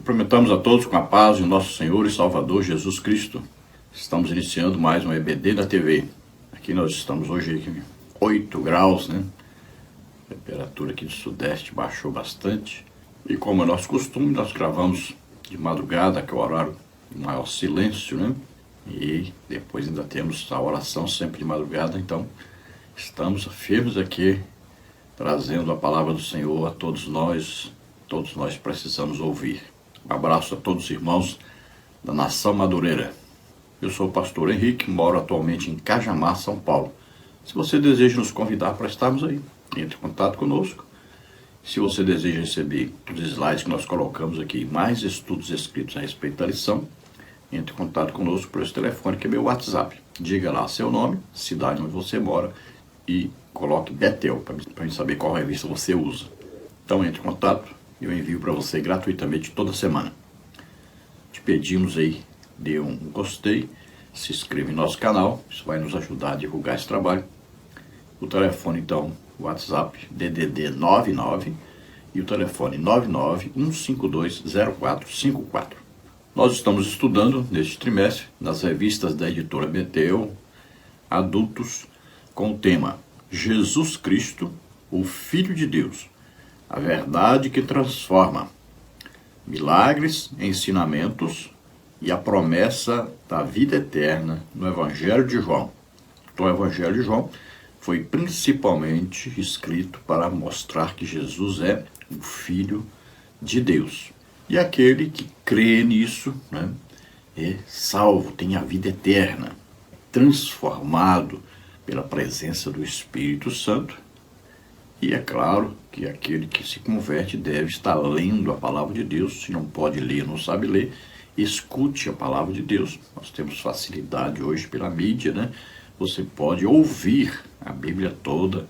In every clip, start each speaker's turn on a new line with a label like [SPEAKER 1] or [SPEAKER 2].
[SPEAKER 1] Cumprimentamos a todos com a paz de nosso Senhor e Salvador Jesus Cristo. Estamos iniciando mais um EBD da TV. Aqui nós estamos hoje em 8 graus, né? A temperatura aqui do sudeste baixou bastante. E como é nosso costume, nós gravamos de madrugada, que é o horário de maior silêncio, né? E depois ainda temos a oração sempre de madrugada. Então, estamos firmes aqui, trazendo a palavra do Senhor a todos nós. Todos nós precisamos ouvir. Um abraço a todos os irmãos da Nação Madureira. Eu sou o pastor Henrique, moro atualmente em Cajamar, São Paulo. Se você deseja nos convidar para estarmos aí, entre em contato conosco. Se você deseja receber os slides que nós colocamos aqui, mais estudos escritos a respeito da lição, entre em contato conosco por esse telefone que é meu WhatsApp. Diga lá seu nome, cidade onde você mora e coloque Betel para mim saber qual revista você usa. Então entre em contato. Eu envio para você gratuitamente toda semana. Te pedimos aí, dê um gostei, se inscreva em nosso canal, isso vai nos ajudar a divulgar esse trabalho. O telefone então, WhatsApp, DDD 99 e o telefone 991520454. Nós estamos estudando neste trimestre, nas revistas da editora Betel, adultos, com o tema Jesus Cristo, o Filho de Deus. A verdade que transforma, milagres, ensinamentos e a promessa da vida eterna no Evangelho de João. Então, o Evangelho de João foi principalmente escrito para mostrar que Jesus é o Filho de Deus. E aquele que crê nisso, né, é salvo, tem a vida eterna, transformado pela presença do Espírito Santo. E é claro que aquele que se converte deve estar lendo a palavra de Deus. Se não pode ler, não sabe ler, escute a palavra de Deus. Nós temos facilidade hoje pela mídia, né? Você pode ouvir a Bíblia toda,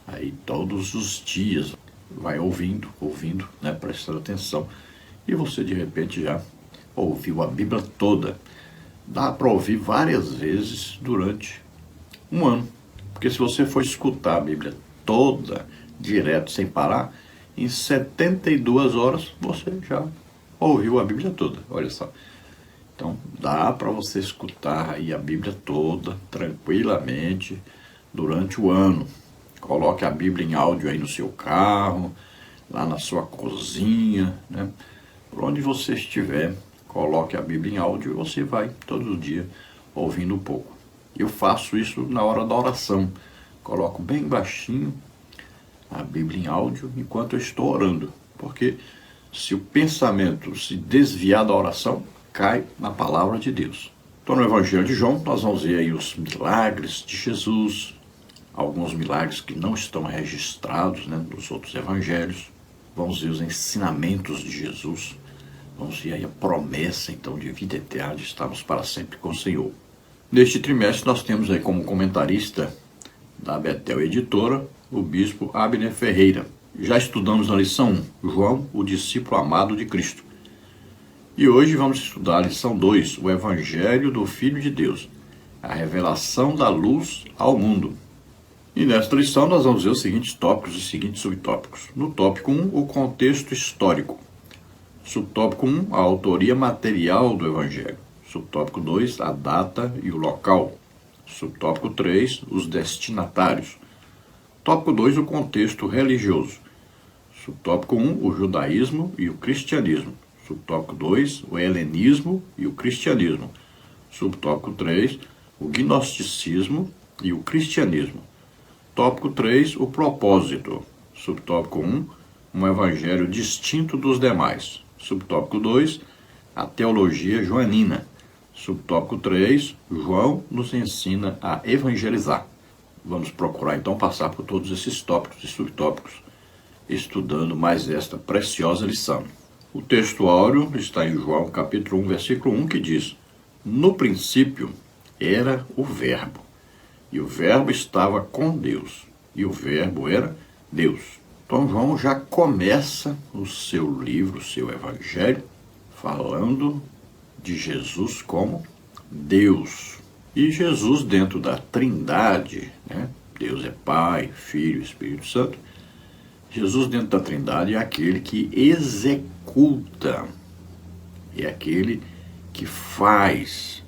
[SPEAKER 1] aí todos os dias. Vai ouvindo, né? Prestando atenção. E você de repente já ouviu a Bíblia toda. Dá para ouvir várias vezes durante um ano. Porque se você for escutar a Bíblia toda, direto, sem parar, em 72 horas você já ouviu a Bíblia toda, olha só. Então, dá para você escutar aí a Bíblia toda, tranquilamente, durante o ano. Coloque a Bíblia em áudio aí no seu carro, lá na sua cozinha, né? Por onde você estiver, coloque a Bíblia em áudio e você vai, todo dia, ouvindo um pouco. Eu faço isso na hora da oração. Coloco bem baixinho a Bíblia em áudio enquanto eu estou orando. Porque se o pensamento se desviar da oração, cai na palavra de Deus. Então no Evangelho de João nós vamos ver aí os milagres de Jesus, alguns milagres que não estão registrados, né, nos outros evangelhos. Vamos ver os ensinamentos de Jesus. Vamos ver aí a promessa então de vida eterna, de estarmos para sempre com o Senhor. Neste trimestre nós temos aí como comentarista da Betel Editora, o bispo Abner Ferreira. Já estudamos na lição 1, João, o discípulo amado de Cristo. E hoje vamos estudar a lição 2, o Evangelho do Filho de Deus, a revelação da luz ao mundo. E nesta lição nós vamos ver os seguintes tópicos e seguintes subtópicos. No tópico 1, o contexto histórico. Subtópico 1, a autoria material do Evangelho. Subtópico 2, a data e o local. Subtópico 3, os destinatários. Tópico 2, o contexto religioso. Subtópico 1, o judaísmo e o cristianismo. Subtópico 2, o helenismo e o cristianismo. Subtópico 3, o gnosticismo e o cristianismo. Tópico 3, o propósito. Subtópico 1, um evangelho distinto dos demais. Subtópico 2, a teologia joanina. Subtópico 3, João nos ensina a evangelizar. Vamos procurar então passar por todos esses tópicos e subtópicos, estudando mais esta preciosa lição. O texto áureo está em João capítulo 1, versículo 1, que diz: No princípio era o Verbo, e o Verbo estava com Deus, e o Verbo era Deus. Então João já começa o seu livro, o seu evangelho, falando de Jesus como Deus. E Jesus dentro da Trindade, né? Deus é Pai, Filho e Espírito Santo. Jesus dentro da Trindade é aquele que executa é aquele que faz.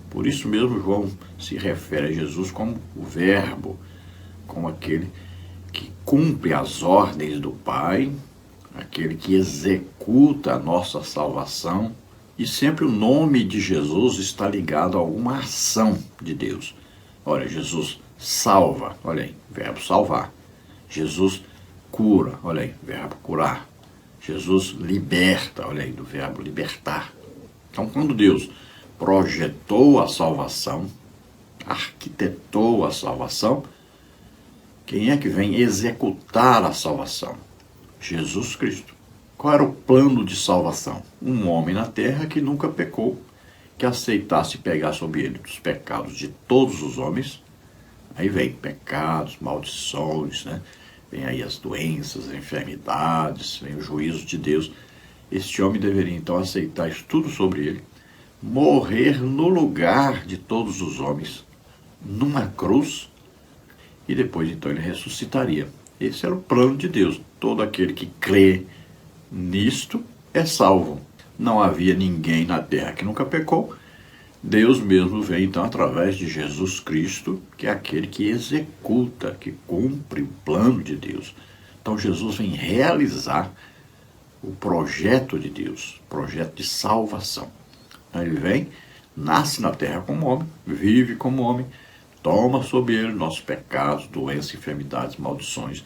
[SPEAKER 1] Por isso mesmo João se refere a Jesus como o Verbo, como aquele que cumpre as ordens do Pai, aquele que executa a nossa salvação. E sempre o nome de Jesus está ligado a alguma ação de Deus. Olha, Jesus salva, olha aí, verbo salvar. Jesus cura, olha aí, verbo curar. Jesus liberta, olha aí, do verbo libertar. Então, quando Deus projetou a salvação, arquitetou a salvação, quem é que vem executar a salvação? Jesus Cristo. Qual era o plano de salvação? Um homem na terra que nunca pecou, que aceitasse pegar sobre ele os pecados de todos os homens. Aí vem pecados, maldições, né? Vem aí as doenças, as enfermidades, vem o juízo de Deus. Este homem deveria então aceitar isso tudo sobre ele, morrer no lugar de todos os homens, numa cruz, e depois então ele ressuscitaria. Esse era o plano de Deus. Todo aquele que crê nisto é salvo. Não havia ninguém na terra que nunca pecou. Deus mesmo vem então através de Jesus Cristo, que é aquele que executa, que cumpre o plano de Deus. Então Jesus vem realizar o projeto de Deus, o projeto de salvação. Ele vem, nasce na terra como homem, vive como homem, toma sobre ele nossos pecados, doenças, enfermidades, maldições,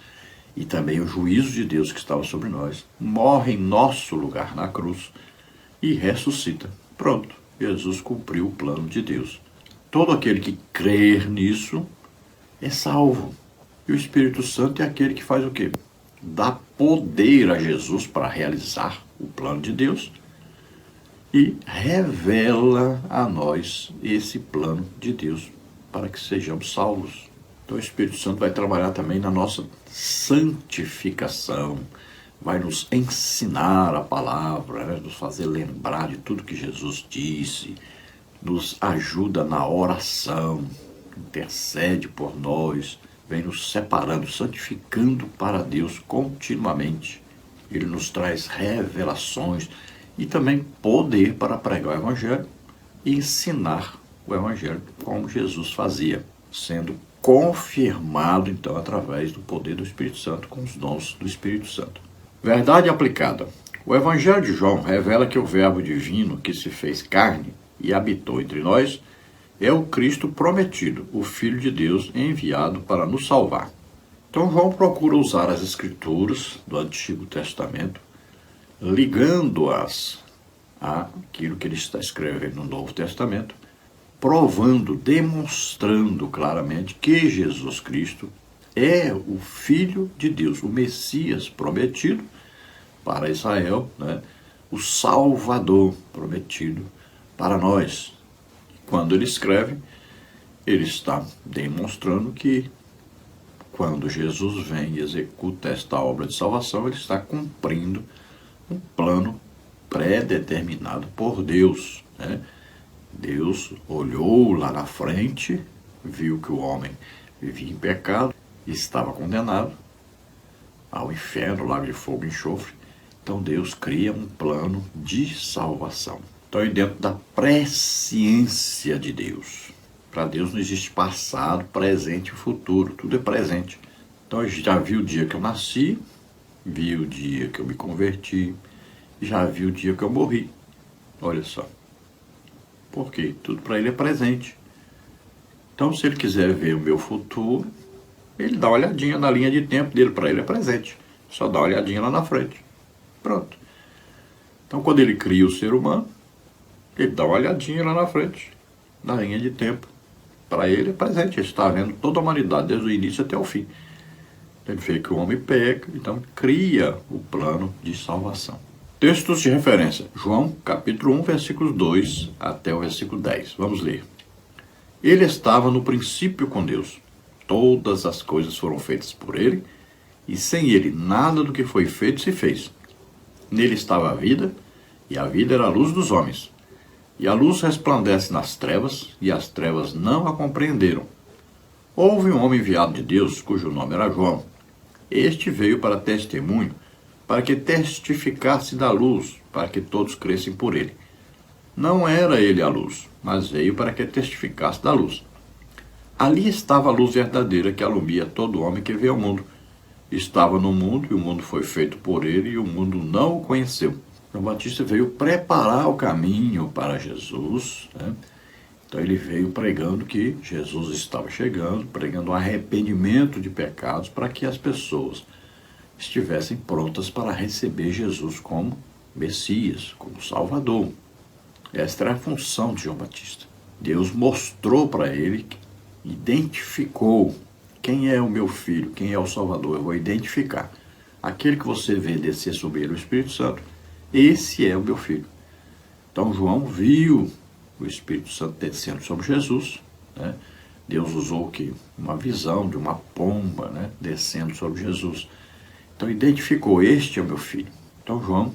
[SPEAKER 1] e também o juízo de Deus que estava sobre nós, morre em nosso lugar na cruz e ressuscita. Pronto, Jesus cumpriu o plano de Deus. Todo aquele que crer nisso é salvo. E o Espírito Santo é aquele que faz o quê? Dá poder a Jesus para realizar o plano de Deus e revela a nós esse plano de Deus para que sejamos salvos. Então o Espírito Santo vai trabalhar também na nossa santificação, vai nos ensinar a palavra, né? Nos fazer lembrar de tudo que Jesus disse, nos ajuda na oração, intercede por nós, vem nos separando, santificando para Deus continuamente. Ele nos traz revelações e também poder para pregar o Evangelho e ensinar o Evangelho como Jesus fazia, sendo confirmado então através do poder do Espírito Santo com os dons do Espírito Santo. Verdade aplicada. O Evangelho de João revela que o Verbo divino que se fez carne e habitou entre nós é o Cristo prometido, o Filho de Deus enviado para nos salvar. Então João procura usar as Escrituras do Antigo Testamento, ligando-as àquilo que ele está escrevendo no Novo Testamento, provando, demonstrando claramente que Jesus Cristo é o Filho de Deus, o Messias prometido para Israel, né? O Salvador prometido para nós. Quando ele escreve, ele está demonstrando que quando Jesus vem e executa esta obra de salvação, ele está cumprindo um plano pré-determinado por Deus, né? Deus olhou lá na frente, viu que o homem vivia em pecado, estava condenado ao inferno, lago de fogo e enxofre. Então Deus cria um plano de salvação. Então, dentro da presciência de Deus. Para Deus não existe passado, presente e futuro. Tudo é presente. Então, eu já vi o dia que eu nasci, vi o dia que eu me converti, já vi o dia que eu morri. Olha só. Por quê? Tudo para ele é presente. Então, se ele quiser ver o meu futuro, ele dá uma olhadinha na linha de tempo dele. Para ele é presente. Só dá uma olhadinha lá na frente. Pronto. Então, quando ele cria o ser humano, ele dá uma olhadinha lá na frente, na linha de tempo. Para ele é presente, ele está vendo toda a humanidade, desde o início até o fim. Ele vê que o homem peca, então cria o plano de salvação. Textos de referência. João, capítulo 1, versículos 2 até o versículo 10. Vamos ler. Ele estava no princípio com Deus. Todas as coisas foram feitas por ele, e sem ele nada do que foi feito se fez. Nele estava a vida, e a vida era a luz dos homens. E a luz resplandece nas trevas, e as trevas não a compreenderam. Houve um homem enviado de Deus, cujo nome era João. Este veio para testemunho, para que testificasse da luz, para que todos crescem por ele. Não era ele a luz, mas veio para que testificasse da luz. Ali estava a luz verdadeira que alumia todo homem que vê ao mundo. Estava no mundo e o mundo foi feito por ele e o mundo não o conheceu. João Batista veio preparar o caminho para Jesus, né? Então ele veio pregando que Jesus estava chegando, pregando o arrependimento de pecados para que as pessoas estivessem prontas para receber Jesus como Messias, como Salvador. Esta era a função de João Batista. Deus mostrou para ele, identificou quem é o meu filho, quem é o Salvador. Eu vou identificar. Aquele que você vê descer sobre ele o Espírito Santo, esse é o meu filho. Então João viu o Espírito Santo descendo sobre Jesus, né? Deus usou o quê? Uma visão de uma pomba, né? Descendo sobre Jesus. Então identificou, este é o meu filho. Então João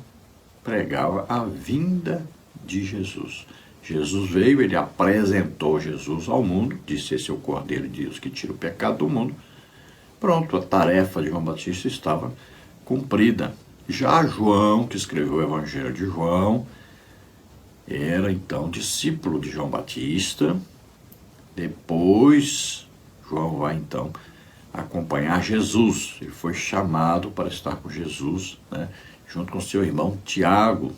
[SPEAKER 1] pregava a vinda de Jesus. Jesus veio, ele apresentou Jesus ao mundo, disse: esse é o Cordeiro de Deus que tira o pecado do mundo. Pronto, a tarefa de João Batista estava cumprida. Já João, que escreveu o Evangelho de João, era então discípulo de João Batista. Depois, João vai então acompanhar Jesus. Ele foi chamado para estar com Jesus, né, junto com seu irmão Tiago.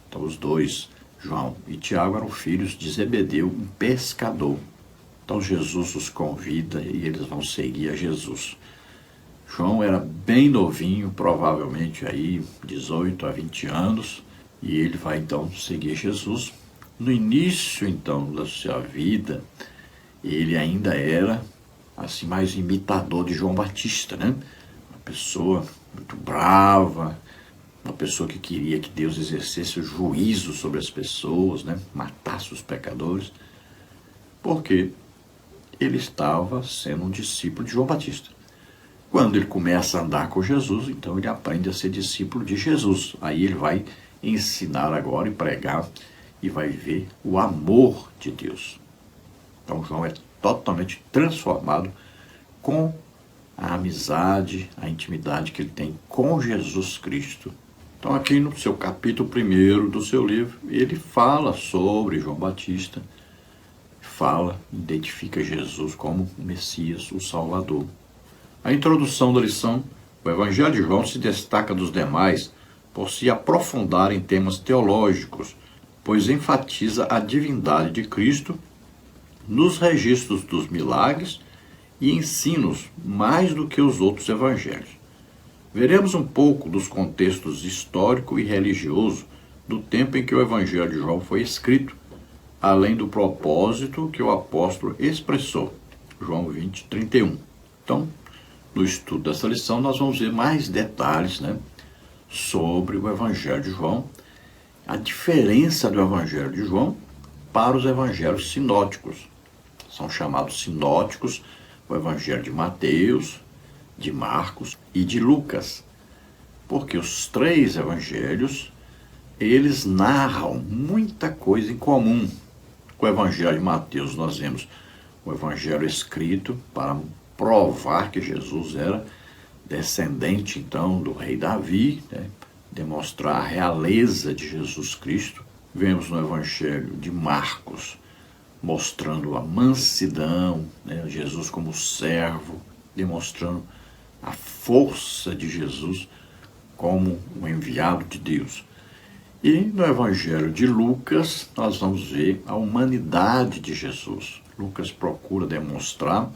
[SPEAKER 1] Então, os dois, João e Tiago, eram filhos de Zebedeu, um pescador. Então, Jesus os convida e eles vão seguir a Jesus. João era bem novinho, provavelmente aí 18 a 20 anos, e ele vai então seguir Jesus. No início então da sua vida, ele ainda era assim mais imitador de João Batista, né? Uma pessoa muito brava, uma pessoa que queria que Deus exercesse o juízo sobre as pessoas, né? Matasse os pecadores, porque ele estava sendo um discípulo de João Batista. Quando ele começa a andar com Jesus, então ele aprende a ser discípulo de Jesus. Aí ele vai ensinar agora e pregar e vai ver o amor de Deus. Então João é totalmente transformado com a amizade, a intimidade que ele tem com Jesus Cristo. Então aqui no seu capítulo 1 do seu livro, ele fala sobre João Batista, identifica Jesus como o Messias, o Salvador. A introdução da lição: o Evangelho de João se destaca dos demais por se aprofundar em temas teológicos, pois enfatiza a divindade de Cristo nos registros dos milagres e ensinos mais do que os outros evangelhos. Veremos um pouco dos contextos histórico e religioso do tempo em que o Evangelho de João foi escrito, além do propósito que o apóstolo expressou. João 20, 31. Então, no estudo dessa lição, nós vamos ver mais detalhes, né, sobre o Evangelho de João, a diferença do Evangelho de João para os evangelhos sinóticos. São chamados sinóticos o Evangelho de Mateus, de Marcos e de Lucas, porque os três evangelhos, eles narram muita coisa em comum. Com o Evangelho de Mateus nós vemos o Evangelho escrito para provar que Jesus era descendente, então, do rei Davi, né? Demonstrar a realeza de Jesus Cristo. Vemos no Evangelho de Marcos mostrando a mansidão, né? Jesus como servo, demonstrando a força de Jesus como um enviado de Deus. E no Evangelho de Lucas, nós vamos ver a humanidade de Jesus. Lucas procura demonstrar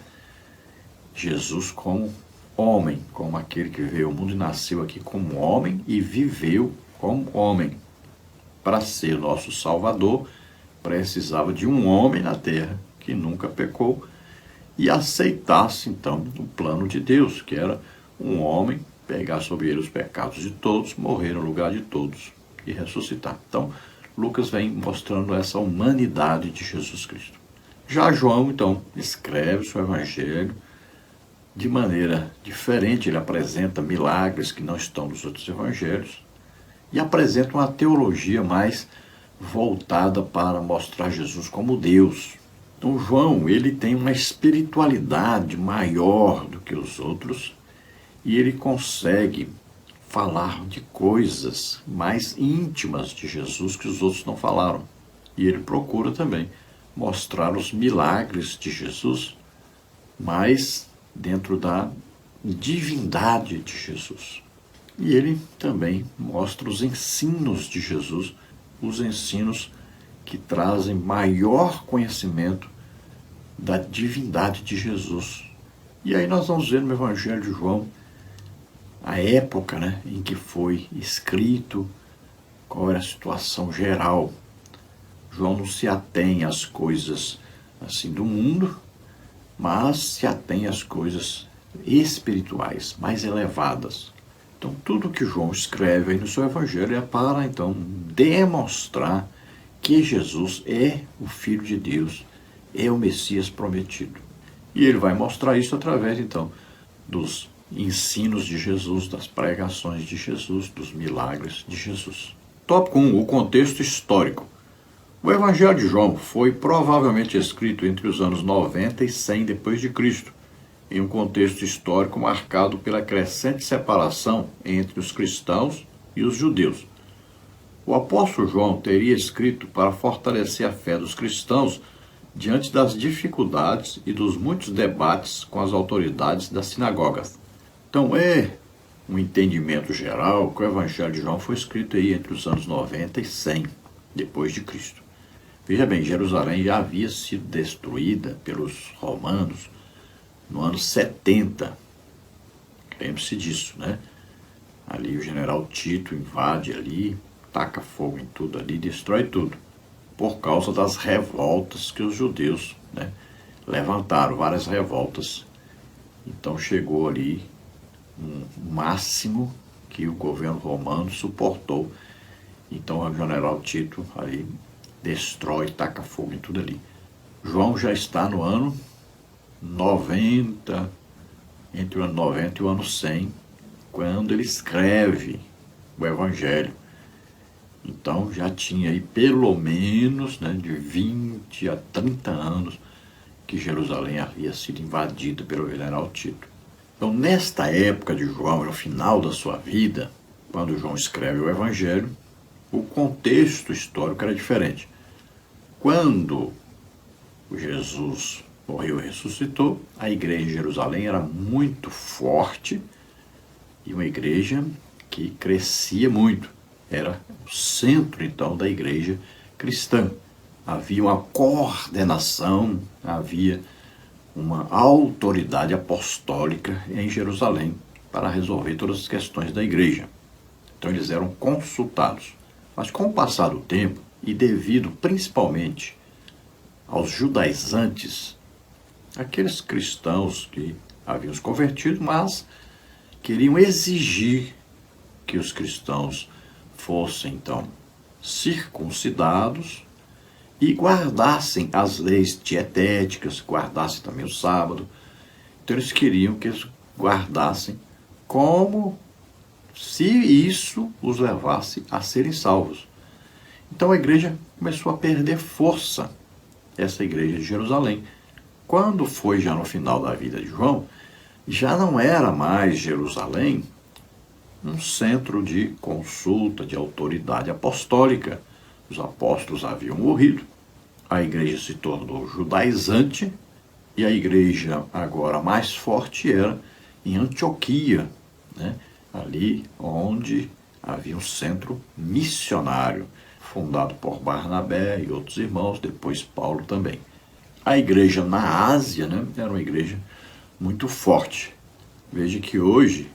[SPEAKER 1] Jesus como homem, como aquele que veio ao mundo e nasceu aqui como homem e viveu como homem. Para ser nosso Salvador, precisava de um homem na terra que nunca pecou e aceitasse então o plano de Deus, que era um homem pegar sobre ele os pecados de todos, morrer no lugar de todos e ressuscitar. Então, Lucas vem mostrando essa humanidade de Jesus Cristo. Já João, então, escreve seu evangelho de maneira diferente. Ele apresenta milagres que não estão nos outros evangelhos e apresenta uma teologia mais voltada para mostrar Jesus como Deus. Então, João, ele tem uma espiritualidade maior do que os outros e ele consegue falar de coisas mais íntimas de Jesus que os outros não falaram. E ele procura também mostrar os milagres de Jesus, mas dentro da divindade de Jesus. E ele também mostra os ensinos de Jesus, os ensinos que trazem maior conhecimento da divindade de Jesus. E aí nós vamos ver no Evangelho de João a época, né, em que foi escrito, qual era a situação geral. João não se atém às coisas assim do mundo, mas se atém às coisas espirituais, mais elevadas. Então, tudo que João escreve aí no seu Evangelho é para, então, demonstrar que Jesus é o Filho de Deus, é o Messias prometido. E ele vai mostrar isso através, então, dos ensinos de Jesus, das pregações de Jesus, dos milagres de Jesus. Tópico 1. O contexto histórico. O Evangelho de João foi provavelmente escrito entre os anos 90 e 100 depois de Cristo, em um contexto histórico marcado pela crescente separação entre os cristãos e os judeus. O apóstolo João teria escrito para fortalecer a fé dos cristãos diante das dificuldades e dos muitos debates com as autoridades das sinagogas. Então é um entendimento geral que o Evangelho de João foi escrito aí entre os anos 90 e 100 depois de Cristo. Veja bem, Jerusalém já havia sido destruída pelos romanos no ano 70. Lembre-se disso, né? Ali o general Tito invade ali, taca fogo em tudo ali, destrói tudo, por causa das revoltas que os judeus, né, levantaram, várias revoltas. Então chegou ali um máximo que o governo romano suportou. Então o general Tito ali destrói, taca fogo em tudo ali. João já está no ano 90, entre o ano 90 e o ano 100, quando ele escreve o Evangelho. Então já tinha aí pelo menos, né, de 20 a 30 anos que Jerusalém havia sido invadida pelo general Tito. Então nesta época de João, no final da sua vida, quando João escreve o Evangelho, o contexto histórico era diferente. Quando Jesus morreu e ressuscitou, a igreja em Jerusalém era muito forte e uma igreja que crescia muito. Era o centro, então, da igreja cristã. Havia uma coordenação, havia uma autoridade apostólica em Jerusalém para resolver todas as questões da igreja. Então eles eram consultados. Mas com o passar do tempo, e devido principalmente aos judaizantes, aqueles cristãos que haviam se convertido, mas queriam exigir que os cristãos fossem, então, circuncidados e guardassem as leis dietéticas, guardassem também o sábado. Então eles queriam que eles guardassem como se isso os levasse a serem salvos. Então a igreja começou a perder força, essa igreja de Jerusalém. Quando foi já no final da vida de João, já não era mais Jerusalém um centro de consulta, de autoridade apostólica. Os apóstolos haviam morrido, a igreja se tornou judaizante e a igreja agora mais forte era em Antioquia, né? Ali onde havia um centro missionário, fundado por Barnabé e outros irmãos, depois Paulo também. A igreja na Ásia, né, era uma igreja muito forte. Veja que hoje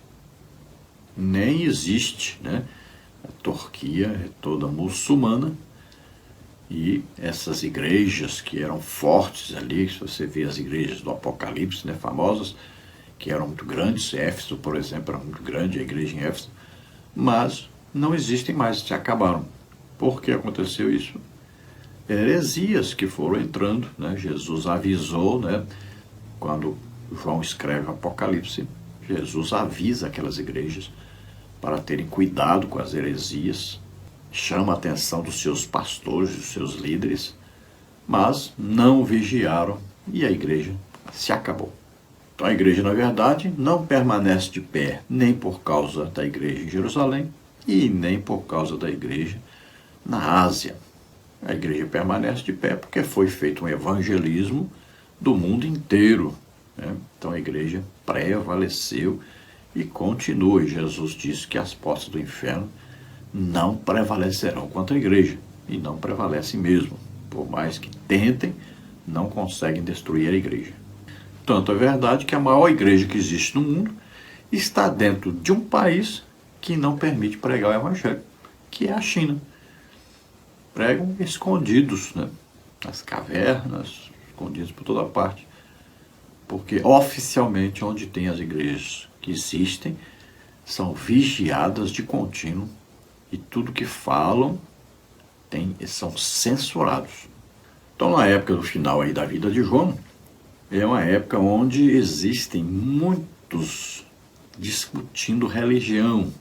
[SPEAKER 1] nem existe, né? A Turquia é toda muçulmana e essas igrejas que eram fortes ali, se você vê as igrejas do Apocalipse, né, famosas, que eram muito grandes, Éfeso, por exemplo, era muito grande a igreja em Éfeso, mas não existem mais, se acabaram. Por que aconteceu isso? Heresias que foram entrando, né? Jesus avisou, né? Quando João escreve o Apocalipse, Jesus avisa aquelas igrejas para terem cuidado com as heresias, chama a atenção dos seus pastores, dos seus líderes, mas não vigiaram e a igreja se acabou. Então a igreja, na verdade, não permanece de pé nem por causa da igreja em Jerusalém e nem por causa da igreja na Ásia. A igreja permanece de pé porque foi feito um evangelismo do mundo inteiro, né? Então a igreja prevaleceu e continua. E Jesus disse que as portas do inferno não prevalecerão contra a igreja. E não prevalecem mesmo. Por mais que tentem, não conseguem destruir a igreja. Tanto é verdade que a maior igreja que existe no mundo está dentro de um país que não permite pregar o evangelho, que é a China. Pregam escondidos, né? Nas cavernas, escondidos por toda parte. Porque oficialmente onde tem as igrejas que existem são vigiadas de contínuo e tudo que falam são censurados. Então, na época do final aí da vida de João, é uma época onde existem muitos discutindo religião.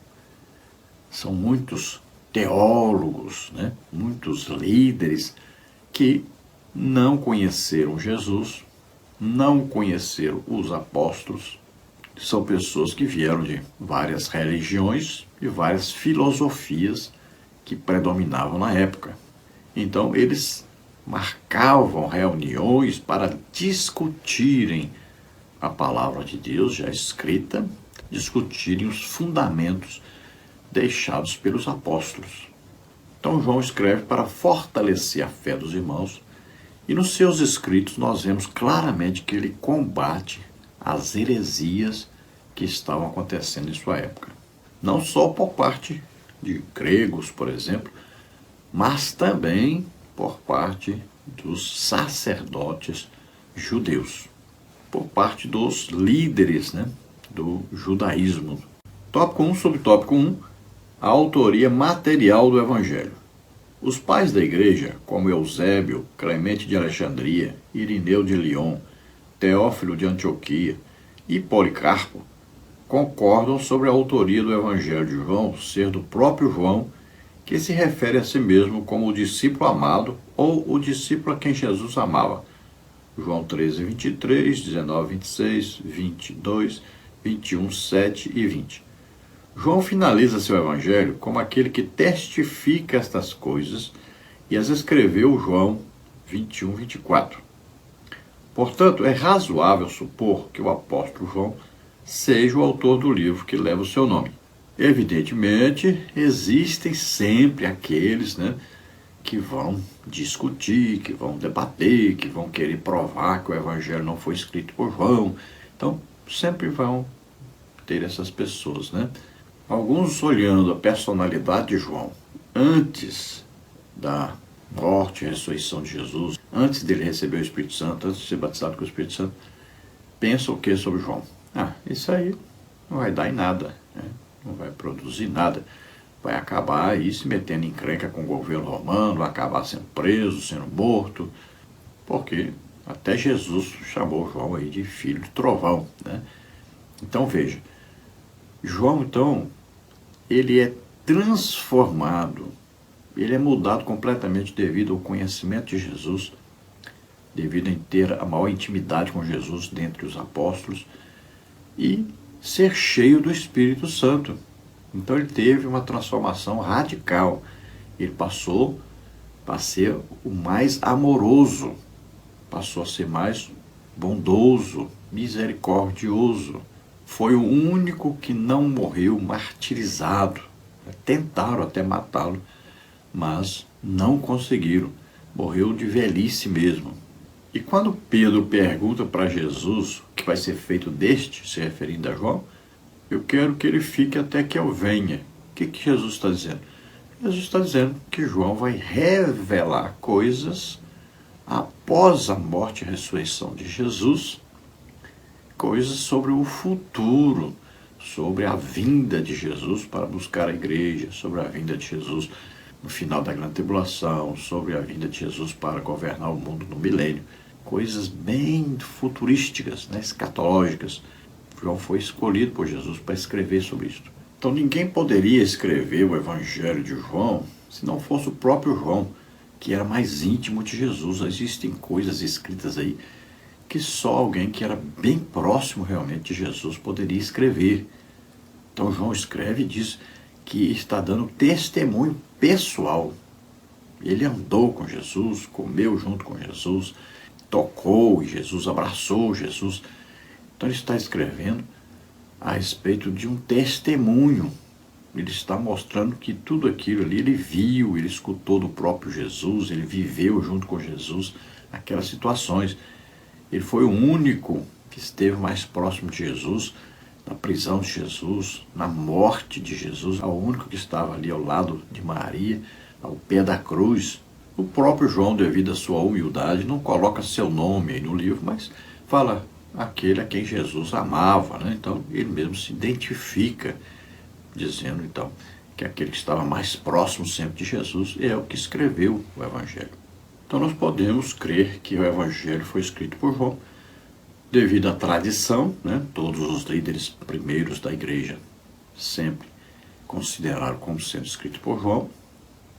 [SPEAKER 1] São muitos teólogos, né? Muitos líderes que não conheceram Jesus, não conheceram os apóstolos. São pessoas que vieram de várias religiões e várias filosofias que predominavam na época. Então, eles marcavam reuniões para discutirem a palavra de Deus já escrita, discutirem os fundamentos deixados pelos apóstolos. Então, João escreve para fortalecer a fé dos irmãos e nos seus escritos nós vemos claramente que ele combate as heresias que estavam acontecendo em sua época. Não só por parte de gregos, por exemplo, mas também por parte dos sacerdotes judeus, por parte dos líderes, né, do judaísmo. Tópico 1, subtópico 1, a autoria material do Evangelho. Os pais da igreja, como Eusébio, Clemente de Alexandria, Irineu de Lyon, Teófilo de Antioquia e Policarpo, concordam sobre a autoria do Evangelho de João ser do próprio João, que se refere a si mesmo como o discípulo amado ou o discípulo a quem Jesus amava. João 13, 23, 19, 26, 22, 21, 7 e 20. João finaliza seu evangelho como aquele que testifica estas coisas e as escreveu João 21, 24. Portanto, é razoável supor que o apóstolo João seja o autor do livro que leva o seu nome. Evidentemente, existem sempre aqueles, né, que vão discutir, que vão debater, que vão querer provar que o evangelho não foi escrito por João. Então, sempre vão ter essas pessoas, né? Alguns olhando a personalidade de João antes da morte e ressurreição de Jesus, antes dele receber o Espírito Santo, antes de ser batizado com o Espírito Santo, pensam o que sobre João? Isso aí não vai dar em nada, né? Não vai produzir nada. Vai acabar aí se metendo em encrenca com o governo romano, vai acabar sendo preso, sendo morto, porque até Jesus chamou João aí de filho de trovão, né? Então veja, João então, ele é transformado, ele é mudado completamente devido ao conhecimento de Jesus, devido a ter a maior intimidade com Jesus dentre os apóstolos e ser cheio do Espírito Santo. Então ele teve uma transformação radical. Ele passou a ser o mais amoroso, passou a ser mais bondoso, misericordioso. Foi o único que não morreu martirizado. Tentaram até matá-lo, mas não conseguiram. Morreu de velhice mesmo. E quando Pedro pergunta para Jesus o que vai ser feito deste, se referindo a João, eu quero que ele fique até que eu venha. O que Jesus está dizendo? Jesus está dizendo que João vai revelar coisas após a morte e ressurreição de Jesus, coisas sobre o futuro, sobre a vinda de Jesus para buscar a igreja, sobre a vinda de Jesus no final da grande tribulação, sobre a vinda de Jesus para governar o mundo no milênio. Coisas bem futurísticas, né, escatológicas. João foi escolhido por Jesus para escrever sobre isso. Então ninguém poderia escrever o Evangelho de João se não fosse o próprio João, que era mais íntimo de Jesus. Existem coisas escritas aí que só alguém que era bem próximo realmente de Jesus poderia escrever. Então João escreve e diz que está dando testemunho pessoal Ele andou com Jesus, comeu junto com Jesus, tocou e Jesus abraçou Jesus. Então ele está escrevendo a respeito de um testemunho. Ele está mostrando que tudo aquilo ali ele viu, ele escutou do próprio Jesus, ele viveu junto com Jesus aquelas situações. Ele foi o único que esteve mais próximo de Jesus, na prisão de Jesus, na morte de Jesus, o único que estava ali ao lado de Maria, ao pé da cruz. O próprio João, devido à sua humildade, não coloca seu nome aí no livro, mas fala aquele a quem Jesus amava, né? Então ele mesmo se identifica, dizendo então que aquele que estava mais próximo sempre de Jesus é o que escreveu o Evangelho. Então nós podemos crer que o Evangelho foi escrito por João, devido à tradição, né? Todos os líderes primeiros da igreja sempre consideraram como sendo escrito por João.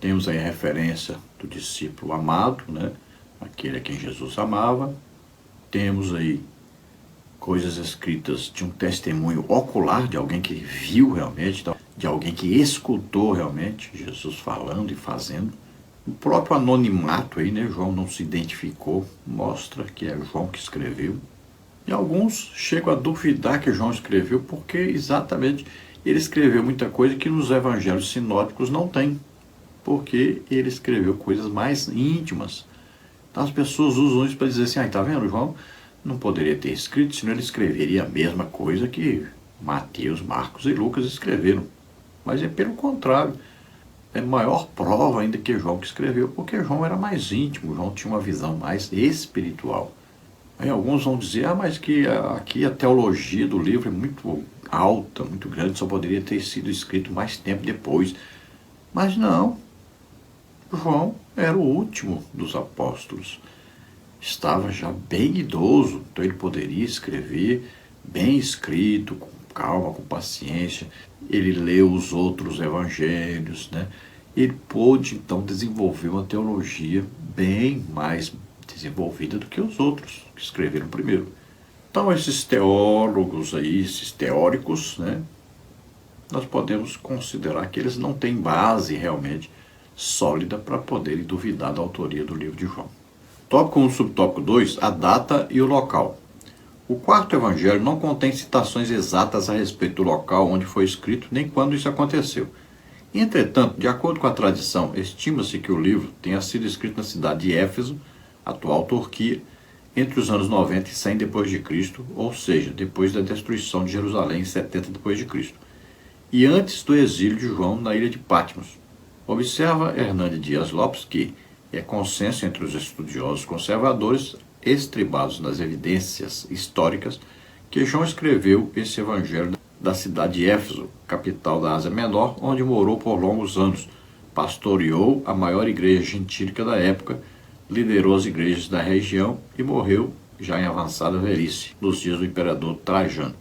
[SPEAKER 1] Temos aí a referência do discípulo amado, né? Aquele a quem Jesus amava. Temos aí coisas escritas de um testemunho ocular, de alguém que viu realmente, de alguém que escutou realmente Jesus falando e fazendo. O próprio anonimato aí, né? João não se identificou, mostra que é João que escreveu. E alguns chegam a duvidar que João escreveu, porque exatamente ele escreveu muita coisa que nos evangelhos sinóticos não tem, porque ele escreveu coisas mais íntimas. Então as pessoas usam isso para dizer assim, tá vendo, João não poderia ter escrito, senão ele escreveria a mesma coisa que Mateus, Marcos e Lucas escreveram. Mas é pelo contrário, é maior prova ainda que João que escreveu, porque João era mais íntimo, João tinha uma visão mais espiritual. Aí alguns vão dizer, mas que aqui a teologia do livro é muito alta, muito grande, só poderia ter sido escrito mais tempo depois. Mas não, João era o último dos apóstolos. Estava já bem idoso, então ele poderia escrever bem escrito, com calma, com paciência. Ele leu os outros evangelhos, né? Ele pôde então desenvolver uma teologia bem mais desenvolvida do que os outros que escreveram primeiro. Então esses teólogos aí, esses teóricos, né? Nós podemos considerar que eles não têm base realmente sólida para poderem duvidar da autoria do livro de João. Tópico 1, subtópico 2, a data e o local. O quarto evangelho não contém citações exatas a respeito do local onde foi escrito, nem quando isso aconteceu. Entretanto, de acordo com a tradição, estima-se que o livro tenha sido escrito na cidade de Éfeso, atual Turquia, entre os anos 90 e 100 d.C., ou seja, depois da destruição de Jerusalém em 70 d.C., e antes do exílio de João na ilha de Patmos. Observa Hernani Dias Lopes que é consenso entre os estudiosos conservadores, estribados nas evidências históricas, que João escreveu esse evangelho da cidade de Éfeso, capital da Ásia Menor, onde morou por longos anos, pastoreou a maior igreja gentílica da época, liderou as igrejas da região e morreu já em avançada velhice, nos dias do imperador Trajano,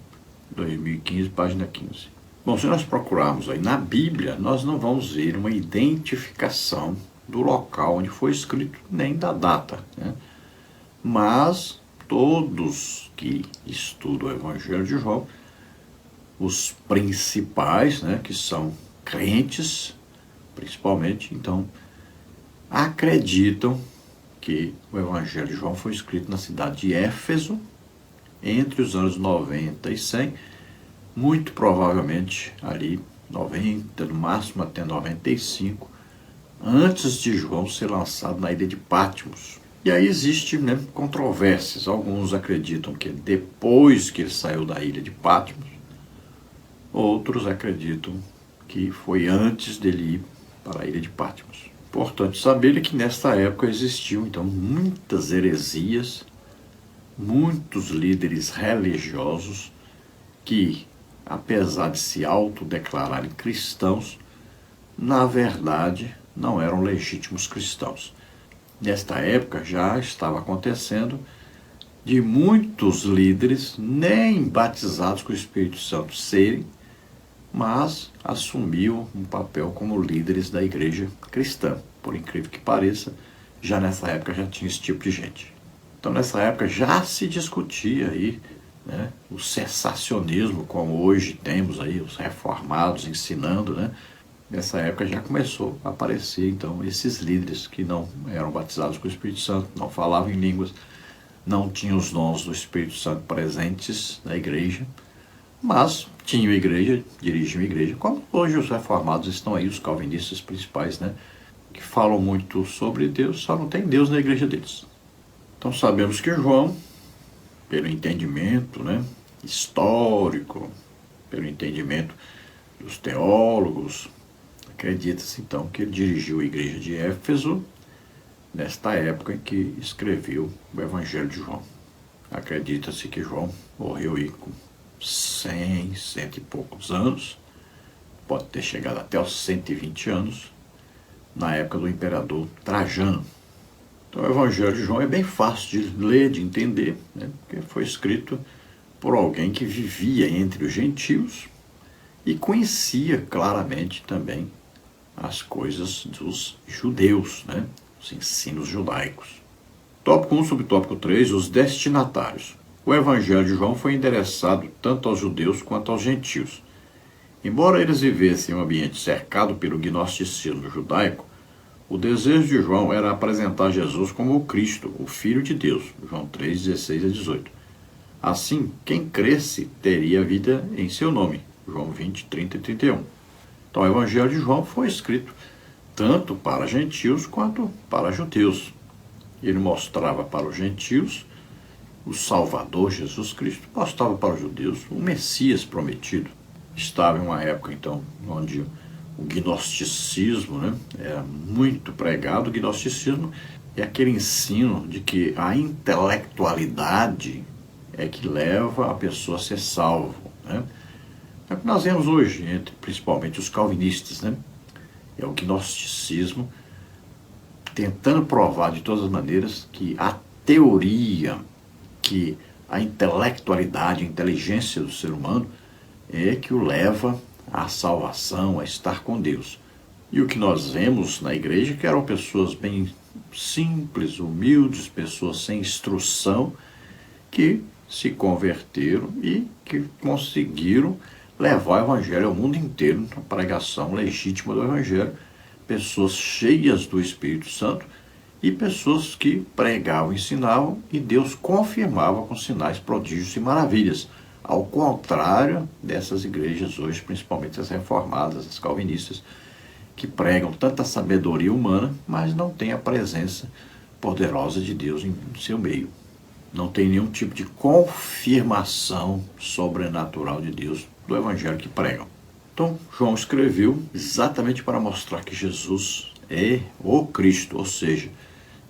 [SPEAKER 1] 2015, página 15. Bom, se nós procurarmos aí na Bíblia, nós não vamos ver uma identificação do local onde foi escrito, nem da data, né? Mas todos que estudam o Evangelho de João, os principais, né, que são crentes, principalmente, então, acreditam que o Evangelho de João foi escrito na cidade de Éfeso, entre os anos 90 e 100, muito provavelmente ali 90, no máximo até 95, antes de João ser lançado na ilha de Patmos. E aí existe, né, controvérsias. Alguns acreditam que depois que ele saiu da ilha de Patmos, outros acreditam que foi antes dele ir para a ilha de Patmos. Importante saber que nesta época existiam então muitas heresias, muitos líderes religiosos que, apesar de se autodeclararem cristãos, na verdade não eram legítimos cristãos. Nesta época já estava acontecendo de muitos líderes nem batizados com o Espírito Santo serem, mas assumiam um papel como líderes da igreja cristã. Por incrível que pareça, já nessa época já tinha esse tipo de gente. Então nessa época já se discutia aí, né, o cessacionismo, como hoje temos aí os reformados ensinando, né? nessa época já começou a aparecer, então, esses líderes que não eram batizados com o Espírito Santo, não falavam em línguas, não tinham os dons do Espírito Santo presentes na igreja, mas tinham igreja, dirigiam a igreja, como hoje os reformados estão aí, os calvinistas principais, né? Que falam muito sobre Deus, só não tem Deus na igreja deles. Então sabemos que João, pelo entendimento, né, histórico, pelo entendimento dos teólogos, acredita-se então que ele dirigiu a igreja de Éfeso nesta época em que escreveu o Evangelho de João. Acredita-se que João morreu aí com 100 e poucos anos, pode ter chegado até aos 120 anos, na época do imperador Trajano. Então o Evangelho de João é bem fácil de ler, de entender, né? Porque foi escrito por alguém que vivia entre os gentios e conhecia claramente também as coisas dos judeus, né? Os ensinos judaicos. Tópico 1, subtópico 3, os destinatários. O Evangelho de João foi endereçado tanto aos judeus quanto aos gentios. Embora eles vivessem em um ambiente cercado pelo gnosticismo judaico, o desejo de João era apresentar Jesus como o Cristo, o Filho de Deus, João 3, 16 a 18. Assim, quem cresce teria vida em seu nome, João 20, 30 e 31. Então, o Evangelho de João foi escrito tanto para gentios quanto para judeus. Ele mostrava para os gentios o Salvador, Jesus Cristo, mostrava para os judeus o Messias prometido. Estava em uma época, então, onde o gnosticismo, né, era muito pregado. O gnosticismo é aquele ensino de que a intelectualidade é que leva a pessoa a ser salvo, né? É o que nós vemos hoje, entre principalmente os calvinistas, né? É o gnosticismo tentando provar de todas as maneiras que a teoria, que a intelectualidade, a inteligência do ser humano é que o leva à salvação, a estar com Deus. E o que nós vemos na igreja que eram pessoas bem simples, humildes, pessoas sem instrução, que se converteram e que conseguiram levar o Evangelho ao mundo inteiro, a pregação legítima do Evangelho, pessoas cheias do Espírito Santo e pessoas que pregavam, ensinavam e Deus confirmava com sinais, prodígios e maravilhas. Ao contrário dessas igrejas hoje, principalmente as reformadas, as calvinistas, que pregam tanta sabedoria humana, mas não têm a presença poderosa de Deus em seu meio. Não tem nenhum tipo de confirmação sobrenatural de Deus do Evangelho que pregam. Então, João escreveu exatamente para mostrar que Jesus é o Cristo, ou seja,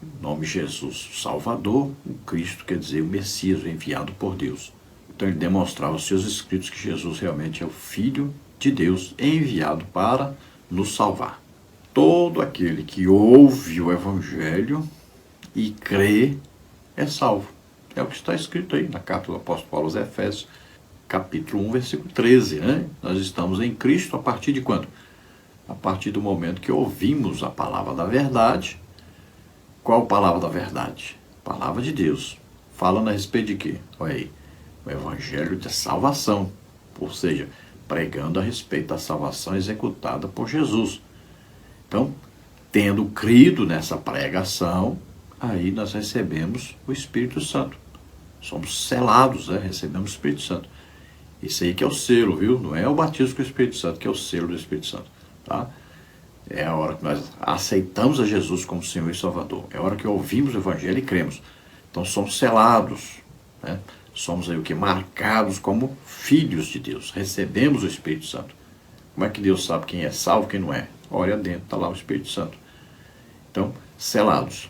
[SPEAKER 1] o nome Jesus, Salvador, o Cristo quer dizer o Messias, o enviado por Deus. Então ele demonstrava aos seus escritos que Jesus realmente é o Filho de Deus, enviado para nos salvar. Todo aquele que ouve o Evangelho e crê é salvo. É o que está escrito aí na carta do apóstolo Paulo aos Efésios, capítulo 1, versículo 13, né? Nós estamos em Cristo a partir de quando? A partir do momento que ouvimos a palavra da verdade. Qual a palavra da verdade? Palavra de Deus. Falando a respeito de quê? Olha aí, o Evangelho de salvação, ou seja, pregando a respeito da salvação executada por Jesus. Então, tendo crido nessa pregação, aí nós recebemos o Espírito Santo. Somos selados, né? Recebemos o Espírito Santo. Isso aí que é o selo, viu? Não é o batismo com o Espírito Santo, que é o selo do Espírito Santo, tá? É a hora que nós aceitamos a Jesus como Senhor e Salvador. É a hora que ouvimos o Evangelho e cremos. Então somos selados, né? Somos aí o que? Marcados como filhos de Deus. Recebemos o Espírito Santo. Como é que Deus sabe quem é salvo e quem não é? Olha dentro, está lá o Espírito Santo. Então, selados.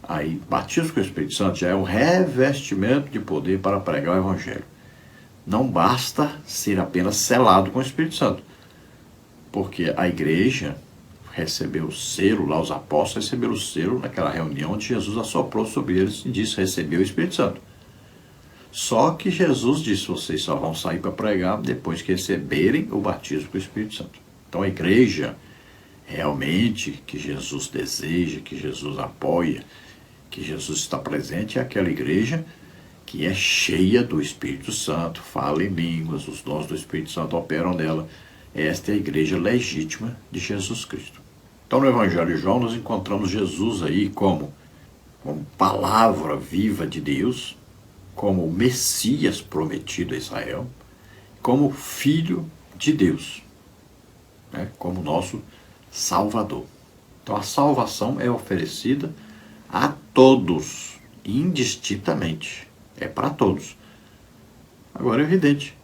[SPEAKER 1] Aí, batismo com o Espírito Santo já é o revestimento de poder para pregar o Evangelho. Não basta ser apenas selado com o Espírito Santo, porque a igreja recebeu o selo, lá os apóstolos receberam o selo naquela reunião onde Jesus assoprou sobre eles e disse, recebeu o Espírito Santo. Só que Jesus disse, vocês só vão sair para pregar depois que receberem o batismo com o Espírito Santo. Então a igreja realmente que Jesus deseja, que Jesus apoia, que Jesus está presente, é aquela igreja que é cheia do Espírito Santo, fala em línguas, os dons do Espírito Santo operam nela, Esta é a igreja legítima de Jesus Cristo. Então, no Evangelho de João, nós encontramos Jesus aí como palavra viva de Deus, como o Messias prometido a Israel, como Filho de Deus, né? Como nosso Salvador. Então, a salvação é oferecida a todos, indistintamente. É para todos. Agora é evidente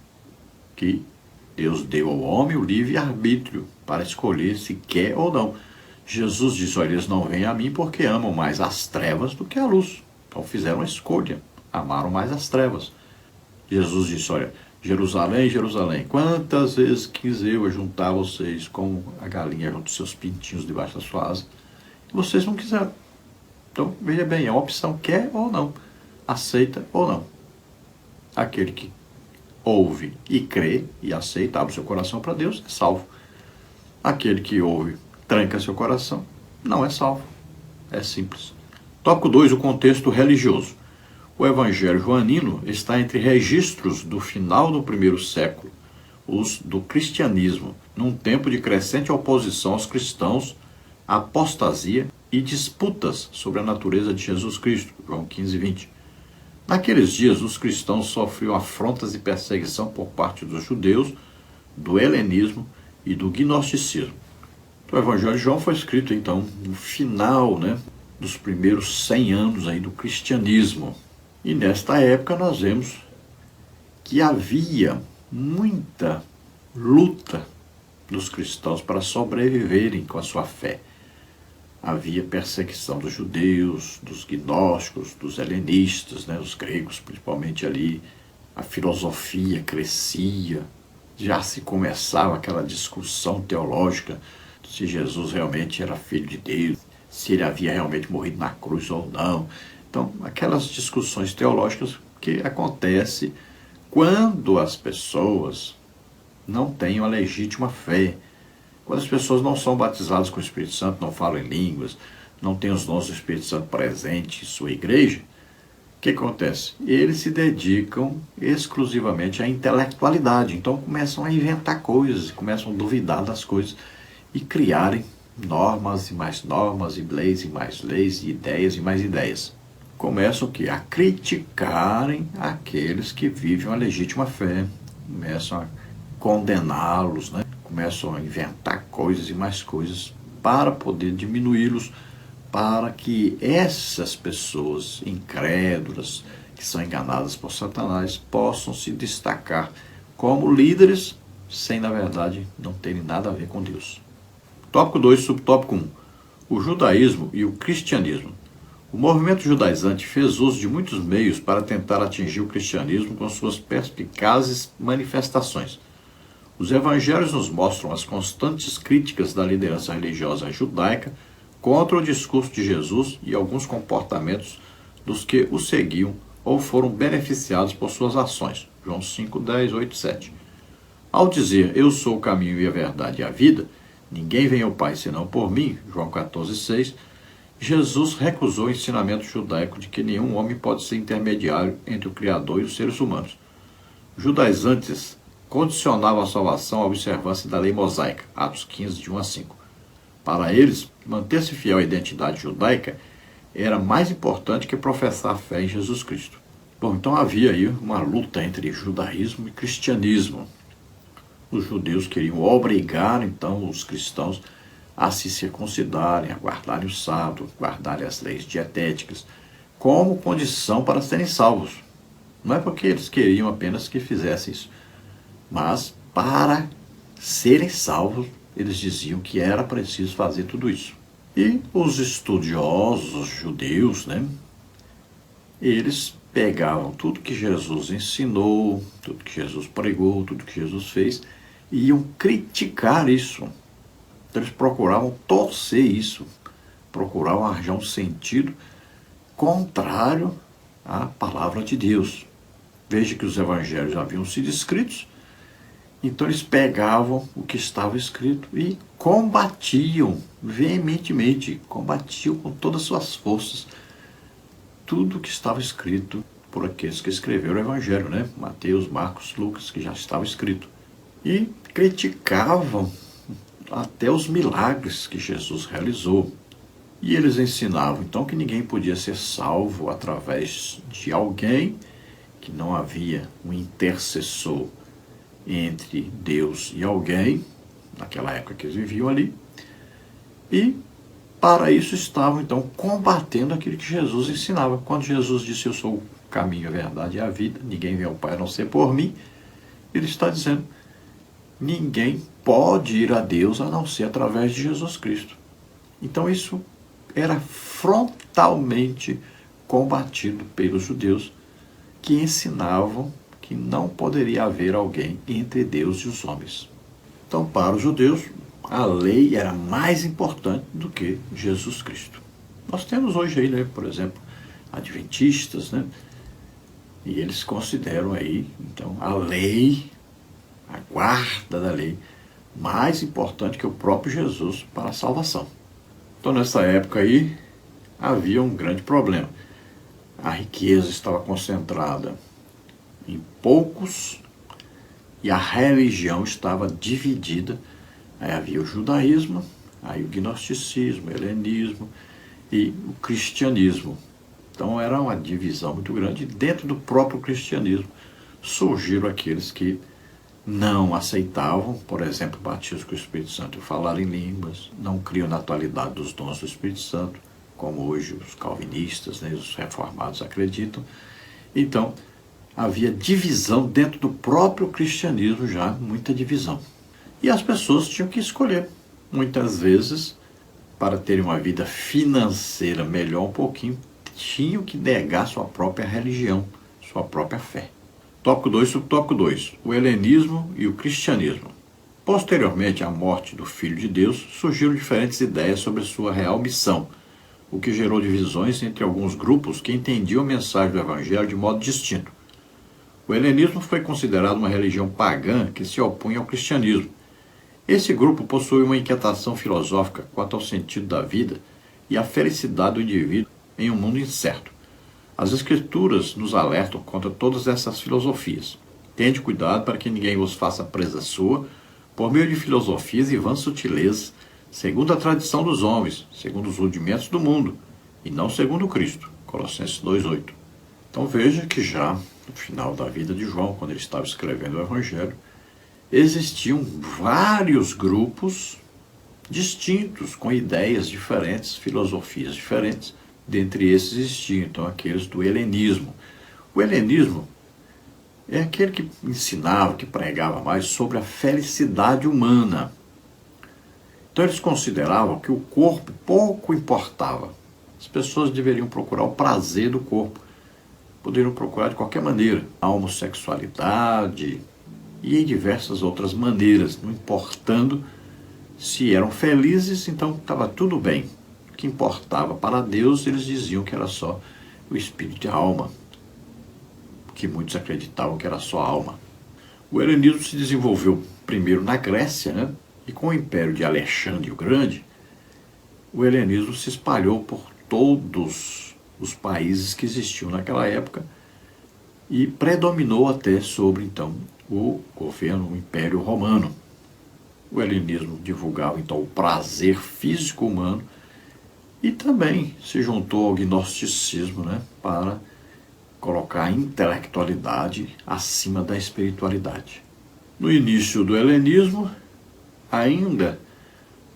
[SPEAKER 1] que Deus deu ao homem o livre-arbítrio para escolher se quer ou não. Jesus disse, olha, eles não vêm a mim porque amam mais as trevas do que a luz. Então fizeram a escolha, amaram mais as trevas. Jesus disse, olha, Jerusalém, Jerusalém, quantas vezes quis eu ajuntar vocês como a galinha junta os seus pintinhos debaixo da sua asa, e vocês não quiseram. Então, veja bem, é uma opção, quer ou não, aceita ou não. Aquele que ouve e crê e aceita, abre seu coração para Deus, é salvo. Aquele que ouve, tranca seu coração, não é salvo. É simples. Tópico 2, o contexto religioso. O Evangelho joanino está entre registros do final do primeiro século, os do cristianismo, num tempo de crescente oposição aos cristãos, apostasia e disputas sobre a natureza de Jesus Cristo, João 15, 20. Naqueles dias, os cristãos sofriam afrontas e perseguição por parte dos judeus, do helenismo e do gnosticismo. O Evangelho de João foi escrito, então, no final, dos primeiros 100 anos aí do cristianismo. E nesta época nós vemos que havia muita luta dos cristãos para sobreviverem com a sua fé. Havia perseguição dos judeus, dos gnósticos, dos helenistas, os gregos principalmente ali. A filosofia crescia, já se começava aquela discussão teológica se Jesus realmente era filho de Deus, se ele havia realmente morrido na cruz ou não. Então, aquelas discussões teológicas que acontecem quando as pessoas não têm uma legítima fé. Quando as pessoas não são batizadas com o Espírito Santo, não falam em línguas, não têm os dons do Espírito Santo presentes em sua igreja, o que acontece? Eles se dedicam exclusivamente à intelectualidade. Então começam a inventar coisas, começam a duvidar das coisas e criarem normas e leis e mais leis, e ideias e mais ideias. Começam a criticarem aqueles que vivem uma legítima fé, começam a condená-los, começam a inventar coisas e mais coisas para poder diminuí-los, para que essas pessoas incrédulas, que são enganadas por Satanás, possam se destacar como líderes, sem, na verdade, não terem nada a ver com Deus. Tópico 2, subtópico 1. O judaísmo e o cristianismo. O movimento judaizante fez uso de muitos meios para tentar atingir o cristianismo com suas perspicazes manifestações. Os evangelhos nos mostram as constantes críticas da liderança religiosa judaica contra o discurso de Jesus e alguns comportamentos dos que o seguiam ou foram beneficiados por suas ações. João 5, 10, 8, 7. Ao dizer, eu sou o caminho e a verdade e a vida, ninguém vem ao Pai senão por mim, João 14, 6, Jesus recusou o ensinamento judaico de que nenhum homem pode ser intermediário entre o Criador e os seres humanos. Os judaizantes condicionavam a salvação à observância da lei mosaica, Atos 15, de 1 a 5. Para eles, manter-se fiel à identidade judaica era mais importante que professar fé em Jesus Cristo. Bom, então havia aí uma luta entre judaísmo e cristianismo. Os judeus queriam obrigar, então, os cristãos a se circuncidarem, a guardarem o sábado, guardarem as leis dietéticas, como condição para serem salvos. Não é porque eles queriam apenas que fizessem isso, mas para serem salvos, eles diziam que era preciso fazer tudo isso. E os estudiosos judeus, eles pegavam tudo que Jesus ensinou, tudo que Jesus pregou, tudo que Jesus fez, e iam criticar isso. Então, eles procuravam torcer isso, procuravam arranjar um sentido contrário à palavra de Deus. Veja que os evangelhos haviam sido escritos, então eles pegavam o que estava escrito e combatiam veementemente, combatiam com todas as suas forças tudo o que estava escrito por aqueles que escreveram o evangelho, Mateus, Marcos, Lucas, que já estava escrito. E criticavam até os milagres que Jesus realizou. E eles ensinavam então que ninguém podia ser salvo através de alguém, que não havia um intercessor entre Deus e alguém, naquela época que eles viviam ali, e para isso estavam então combatendo aquilo que Jesus ensinava. Quando Jesus disse: eu sou o caminho, a verdade e a vida, ninguém vem ao Pai a não ser por mim, ele está dizendo: ninguém pode ir a Deus a não ser através de Jesus Cristo. Então isso era frontalmente combatido pelos judeus, que ensinavam que não poderia haver alguém entre Deus e os homens. Então, para os judeus, a lei era mais importante do que Jesus Cristo. Nós temos hoje aí, por exemplo, adventistas, e eles consideram aí, então, a lei, a guarda da lei, mais importante que o próprio Jesus para a salvação. Então, nessa época aí, havia um grande problema. A riqueza estava concentrada em poucos e a religião estava dividida. Aí havia o judaísmo, aí o gnosticismo, o helenismo e o cristianismo. Então era uma divisão muito grande. Dentro do próprio cristianismo surgiram aqueles que não aceitavam, por exemplo, o batismo com o Espírito Santo, falar em línguas, não criam na atualidade dos dons do Espírito Santo, como hoje os calvinistas, os reformados acreditam. Então, havia divisão dentro do próprio cristianismo, já muita divisão. E as pessoas tinham que escolher. Muitas vezes, para terem uma vida financeira melhor um pouquinho, tinham que negar sua própria religião, sua própria fé. Tópico 2, subtópico 2. O helenismo e o cristianismo. Posteriormente à morte do Filho de Deus, surgiram diferentes ideias sobre sua real missão, o que gerou divisões entre alguns grupos que entendiam a mensagem do Evangelho de modo distinto. O helenismo foi considerado uma religião pagã que se opunha ao cristianismo. Esse grupo possui uma inquietação filosófica quanto ao sentido da vida e à felicidade do indivíduo em um mundo incerto. As Escrituras nos alertam contra todas essas filosofias. Tende cuidado para que ninguém vos faça presa sua, por meio de filosofias e vãs sutilezas, segundo a tradição dos homens, segundo os rudimentos do mundo, e não segundo Cristo. Colossenses 2,8. Então veja que já no final da vida de João, quando ele estava escrevendo o Evangelho, existiam vários grupos distintos, com ideias diferentes, filosofias diferentes. Dentre esses existiam, então, aqueles do helenismo. O helenismo é aquele que ensinava, que pregava mais sobre a felicidade humana. Então, eles consideravam que o corpo pouco importava. As pessoas deveriam procurar o prazer do corpo. Poderiam procurar de qualquer maneira. A homossexualidade e em diversas outras maneiras, não importando se eram felizes, então estava tudo bem. O que importava para Deus, eles diziam que era só o espírito e a alma, que muitos acreditavam que era só a alma. O helenismo se desenvolveu primeiro na Grécia, e com o império de Alexandre o Grande, o helenismo se espalhou por todos os países que existiam naquela época e predominou até sobre, então, o governo, o Império Romano. O helenismo divulgava, então, o prazer físico humano e também se juntou ao gnosticismo, para colocar a intelectualidade acima da espiritualidade. No início do helenismo, ainda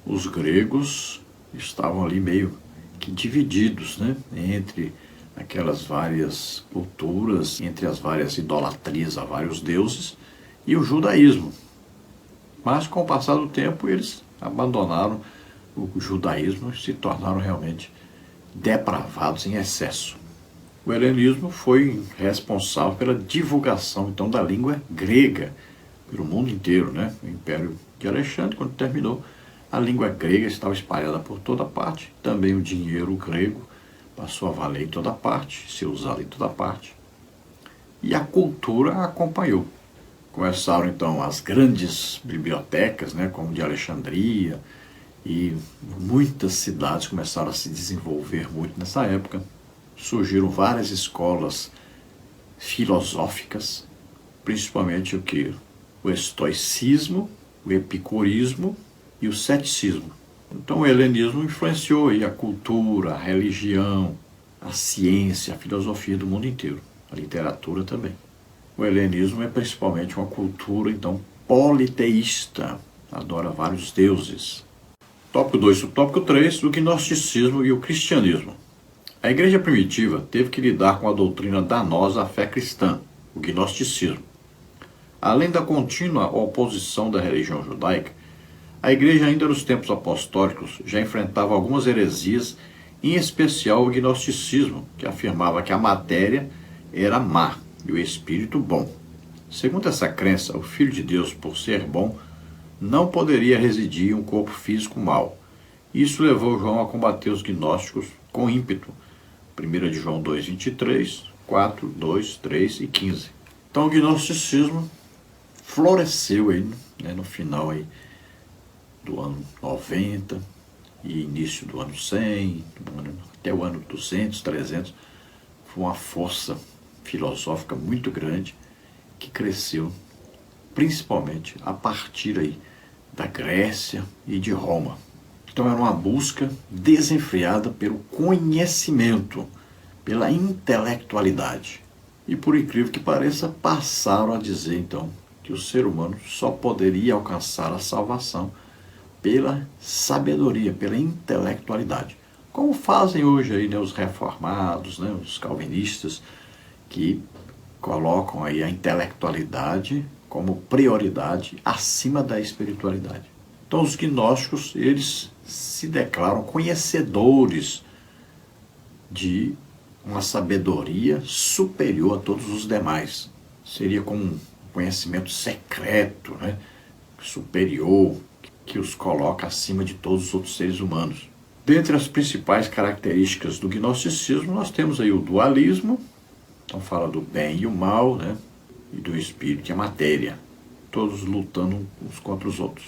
[SPEAKER 1] os gregos estavam ali meio que divididos, entre aquelas várias culturas, entre as várias idolatrias a vários deuses e o judaísmo. Mas com o passar do tempo eles abandonaram o judaísmo e se tornaram realmente depravados em excesso. O helenismo foi responsável pela divulgação então da língua grega pelo mundo inteiro, O Império de Alexandre, quando terminou, a língua grega estava espalhada por toda parte, também o dinheiro grego passou a valer em toda parte, ser usado em toda parte. E a cultura acompanhou. Começaram então as grandes bibliotecas, como de Alexandria, e muitas cidades começaram a se desenvolver muito nessa época. Surgiram várias escolas filosóficas, principalmente o estoicismo o epicurismo e o ceticismo. Então o helenismo influenciou aí a cultura, a religião, a ciência, a filosofia do mundo inteiro, a literatura também. O helenismo é principalmente uma cultura, então, politeísta, adora vários deuses. Tópico 2, subtópico 3, o gnosticismo e o cristianismo. A igreja primitiva teve que lidar com a doutrina danosa à fé cristã, o gnosticismo. Além da contínua oposição da religião judaica, a igreja ainda nos tempos apostólicos já enfrentava algumas heresias, em especial o gnosticismo, que afirmava que a matéria era má e o espírito bom. Segundo essa crença, o Filho de Deus, por ser bom, não poderia residir em um corpo físico mau. Isso levou João a combater os gnósticos com ímpeto. 1 de João 2, 23, 4, 2, 3 e 15. Então o gnosticismo floresceu aí, né, no final aí do ano 90 e início do ano 100, até o ano 200, 300. Foi uma força filosófica muito grande que cresceu principalmente a partir aí da Grécia e de Roma. Então era uma busca desenfreada pelo conhecimento, pela intelectualidade. E por incrível que pareça, passaram a dizer então que o ser humano só poderia alcançar a salvação pela sabedoria, pela intelectualidade. Como fazem hoje aí, né, os reformados, né, os calvinistas, que colocam aí a intelectualidade como prioridade acima da espiritualidade. Então os gnósticos, eles se declaram conhecedores de uma sabedoria superior a todos os demais. Seria como um conhecimento secreto, né, superior, que os coloca acima de todos os outros seres humanos. Dentre as principais características do gnosticismo, nós temos aí o dualismo, então fala do bem e o mal, né, e do espírito e a matéria, todos lutando uns contra os outros.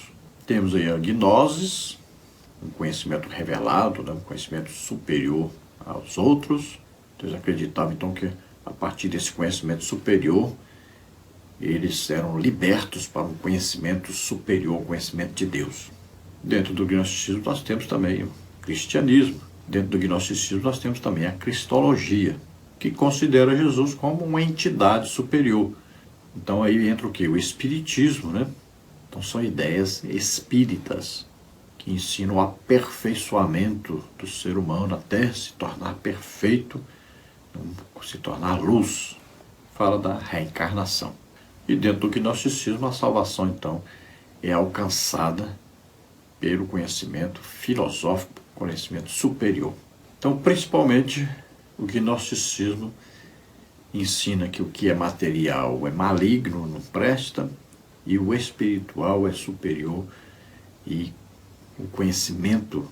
[SPEAKER 1] Temos aí a gnosis, um conhecimento revelado, né, um conhecimento superior aos outros. Eles acreditavam então que a partir desse conhecimento superior, eles eram libertos para um conhecimento superior, o conhecimento de Deus. Dentro do gnosticismo nós temos também o cristianismo. Dentro do gnosticismo nós temos também a cristologia, que considera Jesus como uma entidade superior. Então aí entra o quê? O espiritismo, né? Então são ideias espíritas que ensinam o aperfeiçoamento do ser humano até se tornar perfeito, se tornar luz. Fala da reencarnação. E dentro do gnosticismo, a salvação, então, é alcançada pelo conhecimento filosófico, conhecimento superior. Então, principalmente, o gnosticismo ensina que o que é material é maligno, não presta, e o espiritual é superior, e o conhecimento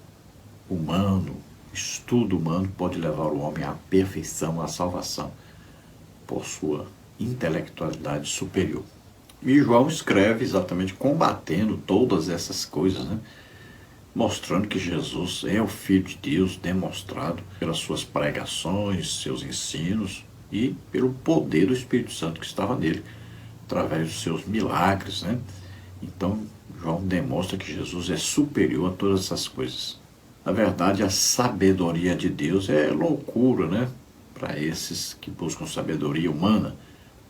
[SPEAKER 1] humano, o estudo humano pode levar o homem à perfeição, à salvação, por sua intelectualidade superior. E João escreve exatamente combatendo todas essas coisas, né? Mostrando que Jesus é o Filho de Deus, demonstrado pelas suas pregações, seus ensinos e pelo poder do Espírito Santo que estava nele, através dos seus milagres, né? Então, João demonstra que Jesus é superior a todas essas coisas. Na verdade, a sabedoria de Deus é loucura, né? Para esses que buscam sabedoria humana.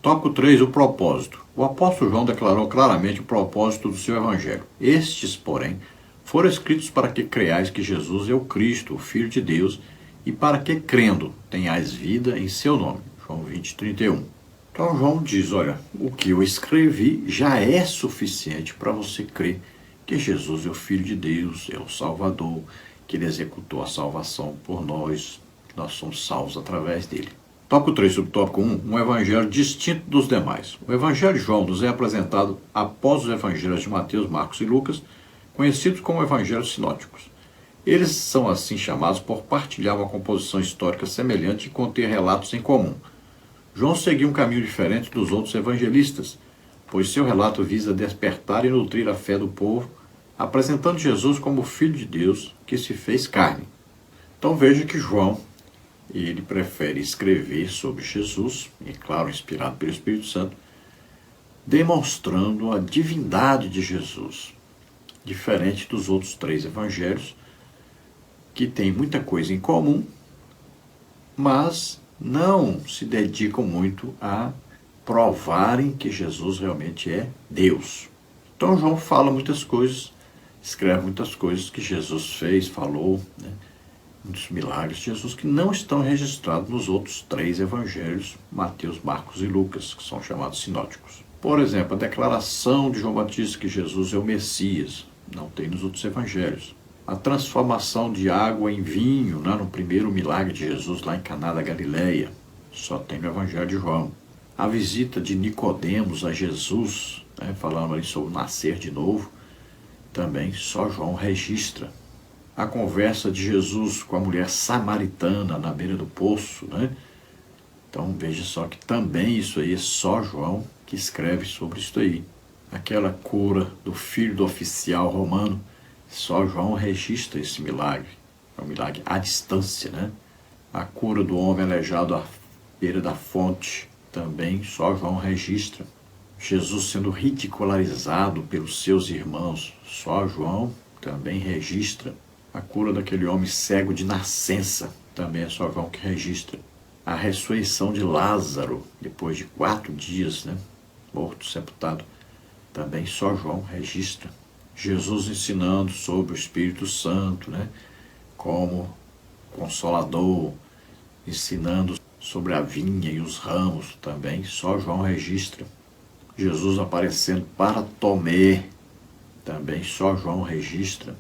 [SPEAKER 1] Tópico 3, o propósito. O apóstolo João declarou claramente o propósito do seu evangelho. Estes, porém, foram escritos para que creiais que Jesus é o Cristo, o Filho de Deus, e para que, crendo, tenhais vida em seu nome. João 20, 31. Então João diz, olha, o que eu escrevi já é suficiente para você crer que Jesus é o Filho de Deus, é o Salvador, que ele executou a salvação por nós, que nós somos salvos através dele. Tópico 3, subtópico 1, um evangelho distinto dos demais. O evangelho de João nos é apresentado após os evangelhos de Mateus, Marcos e Lucas, conhecidos como evangelhos sinóticos. Eles são assim chamados por partilhar uma composição histórica semelhante e conter relatos em comum. João seguiu um caminho diferente dos outros evangelistas, pois seu relato visa despertar e nutrir a fé do povo, apresentando Jesus como o Filho de Deus que se fez carne. Então veja que João, ele prefere escrever sobre Jesus, e claro, inspirado pelo Espírito Santo, demonstrando a divindade de Jesus, diferente dos outros 3 evangelhos, que têm muita coisa em comum, mas não se dedicam muito a provarem que Jesus realmente é Deus. Então João fala muitas coisas, escreve muitas coisas que Jesus fez, falou, né? Muitos milagres de Jesus que não estão registrados nos outros 3 evangelhos, Mateus, Marcos e Lucas, que são chamados sinóticos. Por exemplo, a declaração de João Batista que Jesus é o Messias, não tem nos outros evangelhos. A transformação de água em vinho, né, no primeiro milagre de Jesus lá em Caná da Galileia, só tem no evangelho de João. A visita de Nicodemos a Jesus, né, falando ali sobre nascer de novo, também só João registra. A conversa de Jesus com a mulher samaritana na beira do poço, né? Então veja só que também isso aí é só João que escreve sobre isso aí. Aquela cura do filho do oficial romano, só João registra esse milagre. É um milagre à distância, né? A cura do homem aleijado à beira da fonte, também só João registra. Jesus sendo ridicularizado pelos seus irmãos, só João também registra. A cura daquele homem cego de nascença, também é só João que registra. A ressurreição de Lázaro, depois de 4 dias, né, morto, sepultado, também só João registra. Jesus ensinando sobre o Espírito Santo, né, como Consolador, ensinando sobre a vinha e os ramos, também só João registra. Jesus aparecendo para Tomé, também só João registra.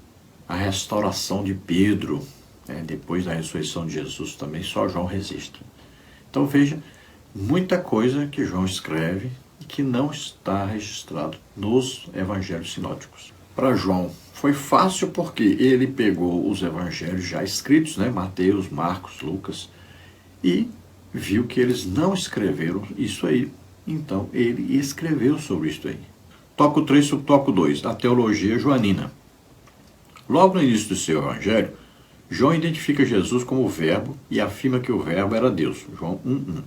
[SPEAKER 1] A restauração de Pedro, né, depois da ressurreição de Jesus, também só João registra. Então veja, muita coisa que João escreve e que não está registrado nos evangelhos sinóticos. Para João foi fácil porque ele pegou os evangelhos já escritos, né, Mateus, Marcos, Lucas, e viu que eles não escreveram isso aí. Então ele escreveu sobre isso aí. Tópico 3, subtópico 2, a teologia joanina. Logo no início do seu evangelho, João identifica Jesus como o Verbo e afirma que o Verbo era Deus, João 1:1,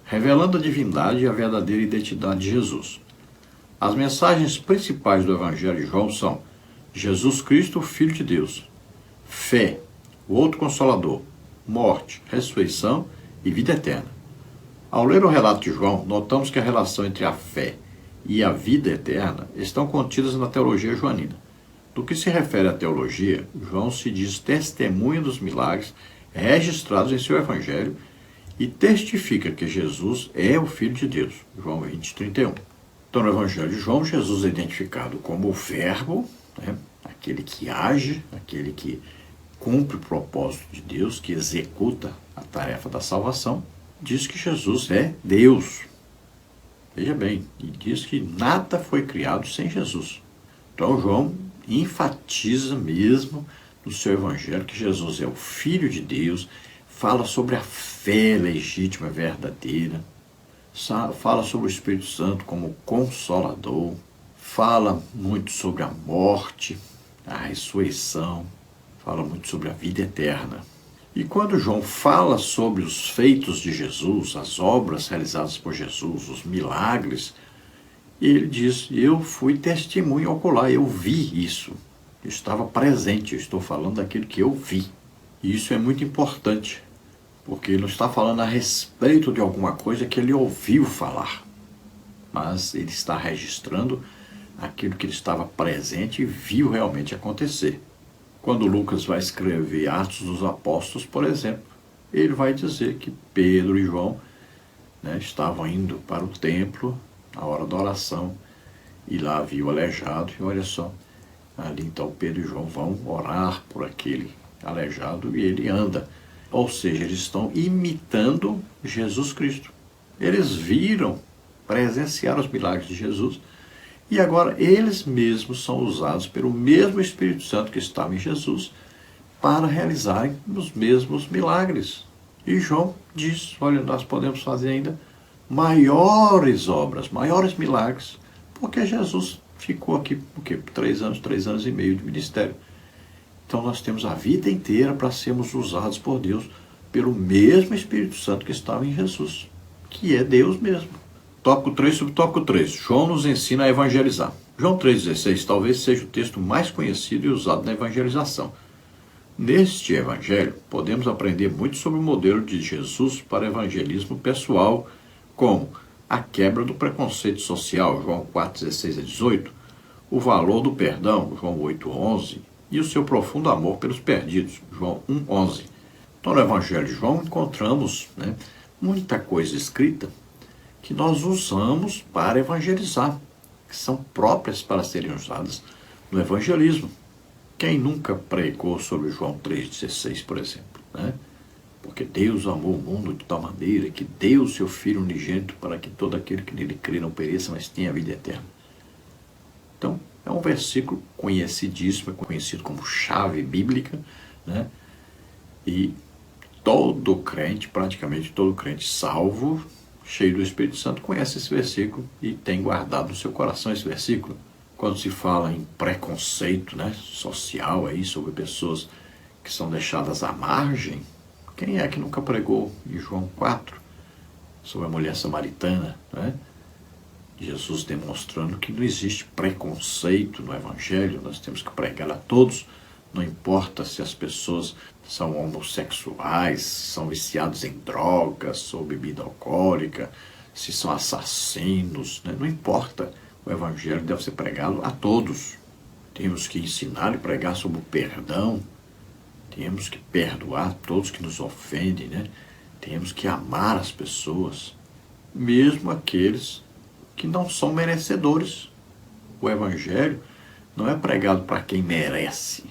[SPEAKER 1] revelando a divindade e a verdadeira identidade de Jesus. As mensagens principais do evangelho de João são Jesus Cristo, o Filho de Deus, fé, o outro Consolador, morte, ressurreição e vida eterna. Ao ler o relato de João, notamos que a relação entre a fé e a vida eterna estão contidas na teologia joanina. Do que se refere à teologia, João se diz testemunha dos milagres registrados em seu evangelho e testifica que Jesus é o Filho de Deus, João 20:31. Então, no evangelho de João, Jesus é identificado como o Verbo, né, aquele que age, aquele que cumpre o propósito de Deus, que executa a tarefa da salvação. Diz que Jesus é Deus. Veja bem, e diz que nada foi criado sem Jesus. Então, João enfatiza mesmo no seu evangelho que Jesus é o Filho de Deus, fala sobre a fé legítima, verdadeira, fala sobre o Espírito Santo como Consolador, fala muito sobre a morte, a ressurreição, fala muito sobre a vida eterna. E quando João fala sobre os feitos de Jesus, as obras realizadas por Jesus, os milagres, ele diz, eu fui testemunha ocular, eu vi isso, eu estava presente, eu estou falando daquilo que eu vi. E isso é muito importante, porque ele não está falando a respeito de alguma coisa que ele ouviu falar, mas ele está registrando aquilo que ele estava presente e viu realmente acontecer. Quando Lucas vai escrever Atos dos Apóstolos, por exemplo, ele vai dizer que Pedro e João, né, estavam indo para o templo, na hora da oração, e lá viu o aleijado, e olha só, ali então Pedro e João vão orar por aquele aleijado e ele anda. Ou seja, eles estão imitando Jesus Cristo. Eles viram, presenciaram os milagres de Jesus, e agora eles mesmos são usados pelo mesmo Espírito Santo que estava em Jesus para realizarem os mesmos milagres. E João diz, olha, nós podemos fazer ainda maiores obras, maiores milagres, porque Jesus ficou aqui, o quê? 3 anos e meio de ministério. Então nós temos a vida inteira para sermos usados por Deus pelo mesmo Espírito Santo que estava em Jesus, que é Deus mesmo. Tópico 3, subtópico 3. João nos ensina a evangelizar. João 3,16 talvez seja o texto mais conhecido e usado na evangelização. Neste evangelho, podemos aprender muito sobre o modelo de Jesus para evangelismo pessoal, como a quebra do preconceito social, João 4,16 a 18, o valor do perdão, João 8,11, e o seu profundo amor pelos perdidos, João 1,11. Então, no evangelho de João, encontramos muita coisa escrita que nós usamos para evangelizar, que são próprias para serem usadas no evangelismo. Quem nunca pregou sobre João 3,16, por exemplo, Porque Deus amou o mundo de tal maneira que deu o seu Filho unigênito para que todo aquele que nele crê não pereça, mas tenha a vida eterna. Então, é um versículo conhecidíssimo, conhecido como chave bíblica, E todo crente, praticamente todo crente salvo, cheio do Espírito Santo, conhece esse versículo e tem guardado no seu coração esse versículo. Quando se fala em preconceito social aí, sobre pessoas que são deixadas à margem, quem é que nunca pregou em João 4 sobre a mulher samaritana, Jesus demonstrando que não existe preconceito no Evangelho, nós temos que pregar a todos, não importa se as pessoas são homossexuais, são viciados em drogas ou bebida alcoólica, se são assassinos, não importa. O Evangelho deve ser pregado a todos. Temos que ensinar e pregar sobre o perdão, temos que perdoar todos que nos ofendem, Temos que amar as pessoas, mesmo aqueles que não são merecedores. O Evangelho não é pregado para quem merece.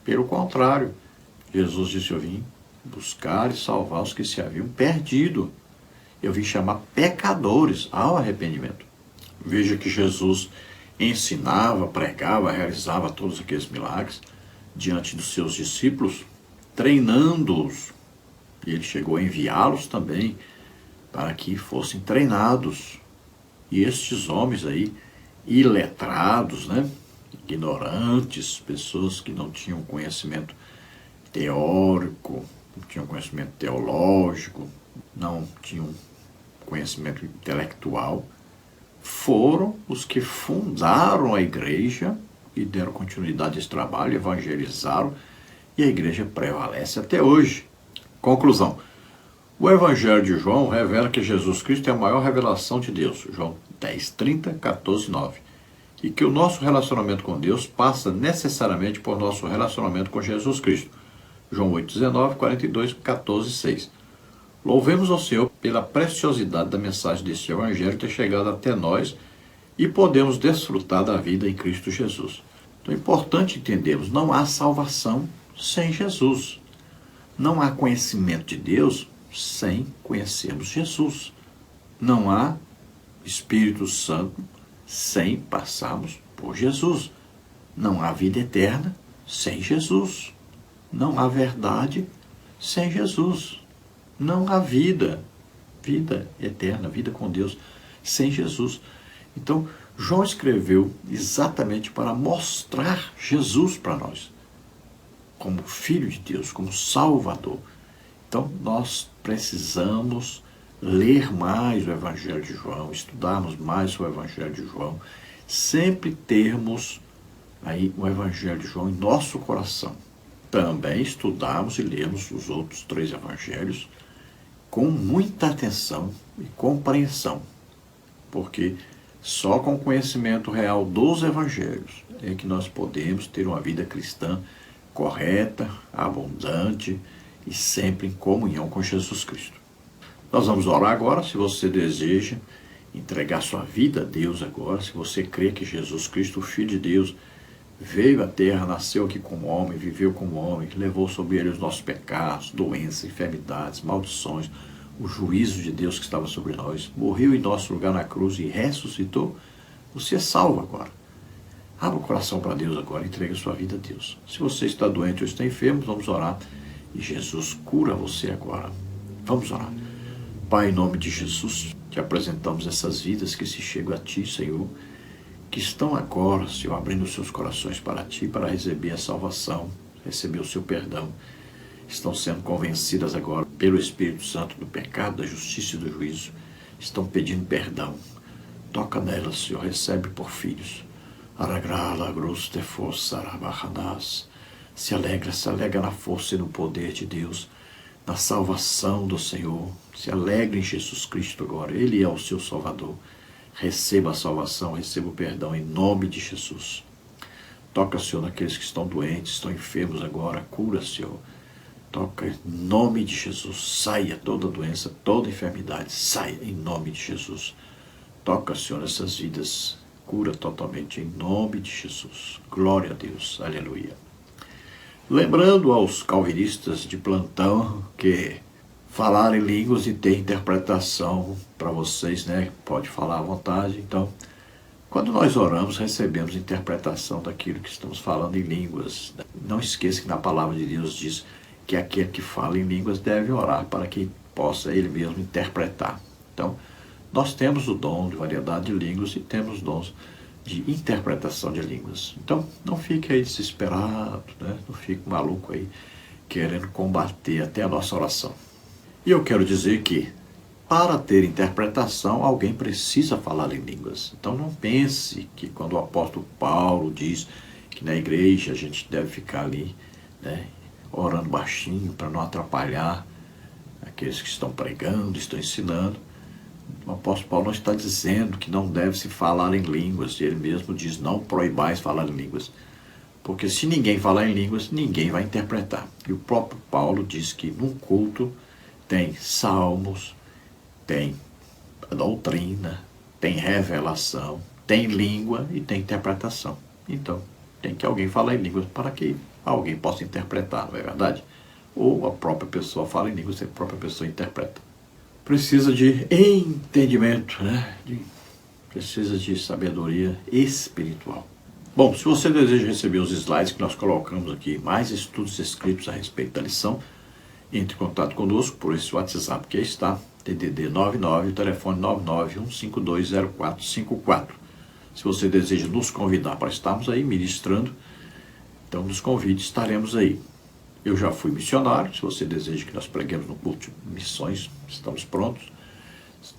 [SPEAKER 1] Pelo contrário, Jesus disse: eu vim buscar e salvar os que se haviam perdido. Eu vim chamar pecadores ao arrependimento. Veja que Jesus ensinava, pregava, realizava todos aqueles milagres diante dos seus discípulos, treinando-os. E ele chegou a enviá-los também para que fossem treinados. E estes homens aí, iletrados, ignorantes, pessoas que não tinham conhecimento teórico, não tinham conhecimento teológico, não tinham conhecimento intelectual, foram os que fundaram a igreja e deram continuidade a esse trabalho, evangelizaram, e a igreja prevalece até hoje. Conclusão. O Evangelho de João revela que Jesus Cristo é a maior revelação de Deus, João 10:30, 14:9. E que o nosso relacionamento com Deus passa necessariamente por nosso relacionamento com Jesus Cristo, João 8:19, 42, 14:6. Louvemos ao Senhor pela preciosidade da mensagem deste Evangelho ter chegado até nós e podemos desfrutar da vida em Cristo Jesus. Então é importante entendermos, não há salvação sem Jesus. Não há conhecimento de Deus sem conhecermos Jesus. Não há Espírito Santo sem passarmos por Jesus. Não há vida eterna sem Jesus. Não há verdade sem Jesus. Não há vida eterna, vida com Deus, sem Jesus. Então, João escreveu exatamente para mostrar Jesus para nós, como Filho de Deus, como Salvador. Então, nós precisamos ler mais o Evangelho de João, estudarmos mais o Evangelho de João, sempre termos aí o Evangelho de João em nosso coração. Também estudarmos e lermos os outros 3 evangelhos com muita atenção e compreensão, porque só com o conhecimento real dos evangelhos é que nós podemos ter uma vida cristã correta, abundante e sempre em comunhão com Jesus Cristo. Nós vamos orar agora. Se você deseja entregar sua vida a Deus agora, se você crê que Jesus Cristo, o Filho de Deus, veio à terra, nasceu aqui como homem, viveu como homem, levou sobre ele os nossos pecados, doenças, enfermidades, maldições, o juízo de Deus que estava sobre nós, morreu em nosso lugar na cruz e ressuscitou, você é salvo agora. Abra o coração para Deus agora, entregue a sua vida a Deus. Se você está doente ou está enfermo, vamos orar e Jesus cura você agora. Vamos orar. Pai, em nome de Jesus, te apresentamos essas vidas que se chegam a Ti, Senhor, que estão agora, Senhor, abrindo seus corações para Ti, para receber a salvação, receber o Seu perdão. Estão sendo convencidas agora pelo Espírito Santo do pecado, da justiça e do juízo. estão pedindo perdão. Toca nelas, Senhor, recebe por filhos. Aragrala, grus, te força, arabahanas. Se alegra na força e no poder de Deus, na salvação do Senhor. Se alegre em Jesus Cristo agora, Ele é o seu Salvador. Receba a salvação, receba o perdão em nome de Jesus. Toca, Senhor, naqueles que estão doentes, estão enfermos agora, cura, Senhor. Toca em nome de Jesus, saia toda doença, toda enfermidade, saia em nome de Jesus. Toca, Senhor, essas vidas, cura totalmente em nome de Jesus. Glória a Deus, aleluia. Lembrando aos calvinistas de plantão que falar em línguas e ter interpretação para vocês, né? Pode falar à vontade. Então, quando nós oramos, recebemos interpretação daquilo que estamos falando em línguas. Não esqueça que na palavra de Deus diz que aquele que fala em línguas deve orar para que possa ele mesmo interpretar. Então, nós temos o dom de variedade de línguas e temos dons de interpretação de línguas. Então, não fique aí desesperado, né? Não fique maluco aí, querendo combater até a nossa oração. E eu quero dizer que, para ter interpretação, alguém precisa falar em línguas. Então, não pense que quando o apóstolo Paulo diz que na igreja a gente deve ficar ali, né, orando baixinho para não atrapalhar aqueles que estão pregando, estão ensinando. O apóstolo Paulo não está dizendo que não deve se falar em línguas. Ele mesmo diz, não proibais falar em línguas. Porque se ninguém falar em línguas, ninguém vai interpretar. E o próprio Paulo diz que num culto tem salmos, tem doutrina, tem revelação, tem língua e tem interpretação. Então, tem que alguém falar em línguas para que alguém possa interpretar, não é verdade? Ou a própria pessoa fala em línguas e a própria pessoa interpreta. Precisa de entendimento, né? Precisa de sabedoria espiritual. Bom, se você deseja receber os slides que nós colocamos aqui, mais estudos escritos a respeito da lição, entre em contato conosco por esse WhatsApp que aí está, DDD 99, o telefone 991520454. Se você deseja nos convidar para estarmos aí ministrando, então nos convide, estaremos aí. Eu já fui missionário, se você deseja que nós preguemos no culto de missões, estamos prontos.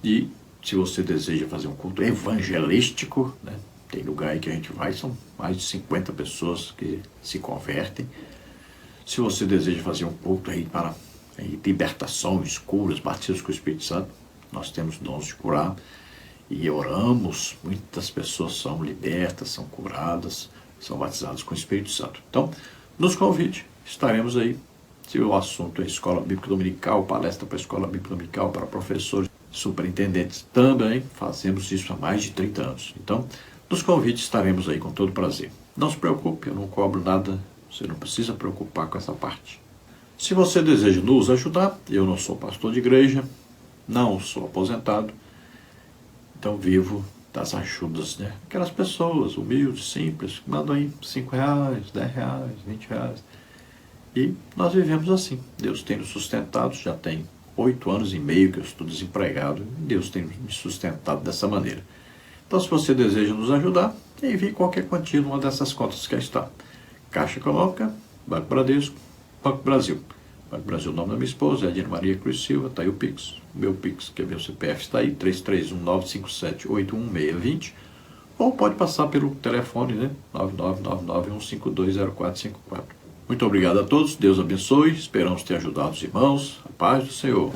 [SPEAKER 1] E se você deseja fazer um culto evangelístico, né, tem lugar aí que a gente vai, são mais de 50 pessoas que se convertem. Se você deseja fazer um culto aí para libertações, curas, batismos com o Espírito Santo, nós temos dons de curar e oramos, muitas pessoas são libertas, são curadas, são batizadas com o Espírito Santo. Então, nos convide, estaremos aí. Se o assunto é Escola Bíblica Dominical, palestra para a Escola Bíblica Dominical, para professores, superintendentes, também fazemos isso há mais de 30 anos. Então, nos convide, estaremos aí com todo prazer. Não se preocupe, eu não cobro nada, você não precisa preocupar com essa parte. Se você deseja nos ajudar, eu não sou pastor de igreja, não sou aposentado, então vivo das ajudas, né? Aquelas pessoas humildes, simples, que mandam aí R$5, R$10, R$20. E nós vivemos assim. Deus tem nos sustentado, já tem 8 anos e meio que eu estou desempregado. Deus tem me sustentado dessa maneira. Então, se você deseja nos ajudar, envie qualquer quantia numa dessas contas que aí está. Caixa Econômica, Banco Bradesco, Banco Brasil. Banco Brasil, o nome da minha esposa é Adina Maria Cruz Silva, está aí o Pix. Meu Pix, que é meu CPF, está aí, 331957-81620. Ou pode passar pelo telefone, né? 99991520454. Muito obrigado a todos, Deus abençoe, esperamos ter ajudado os irmãos, a paz do Senhor.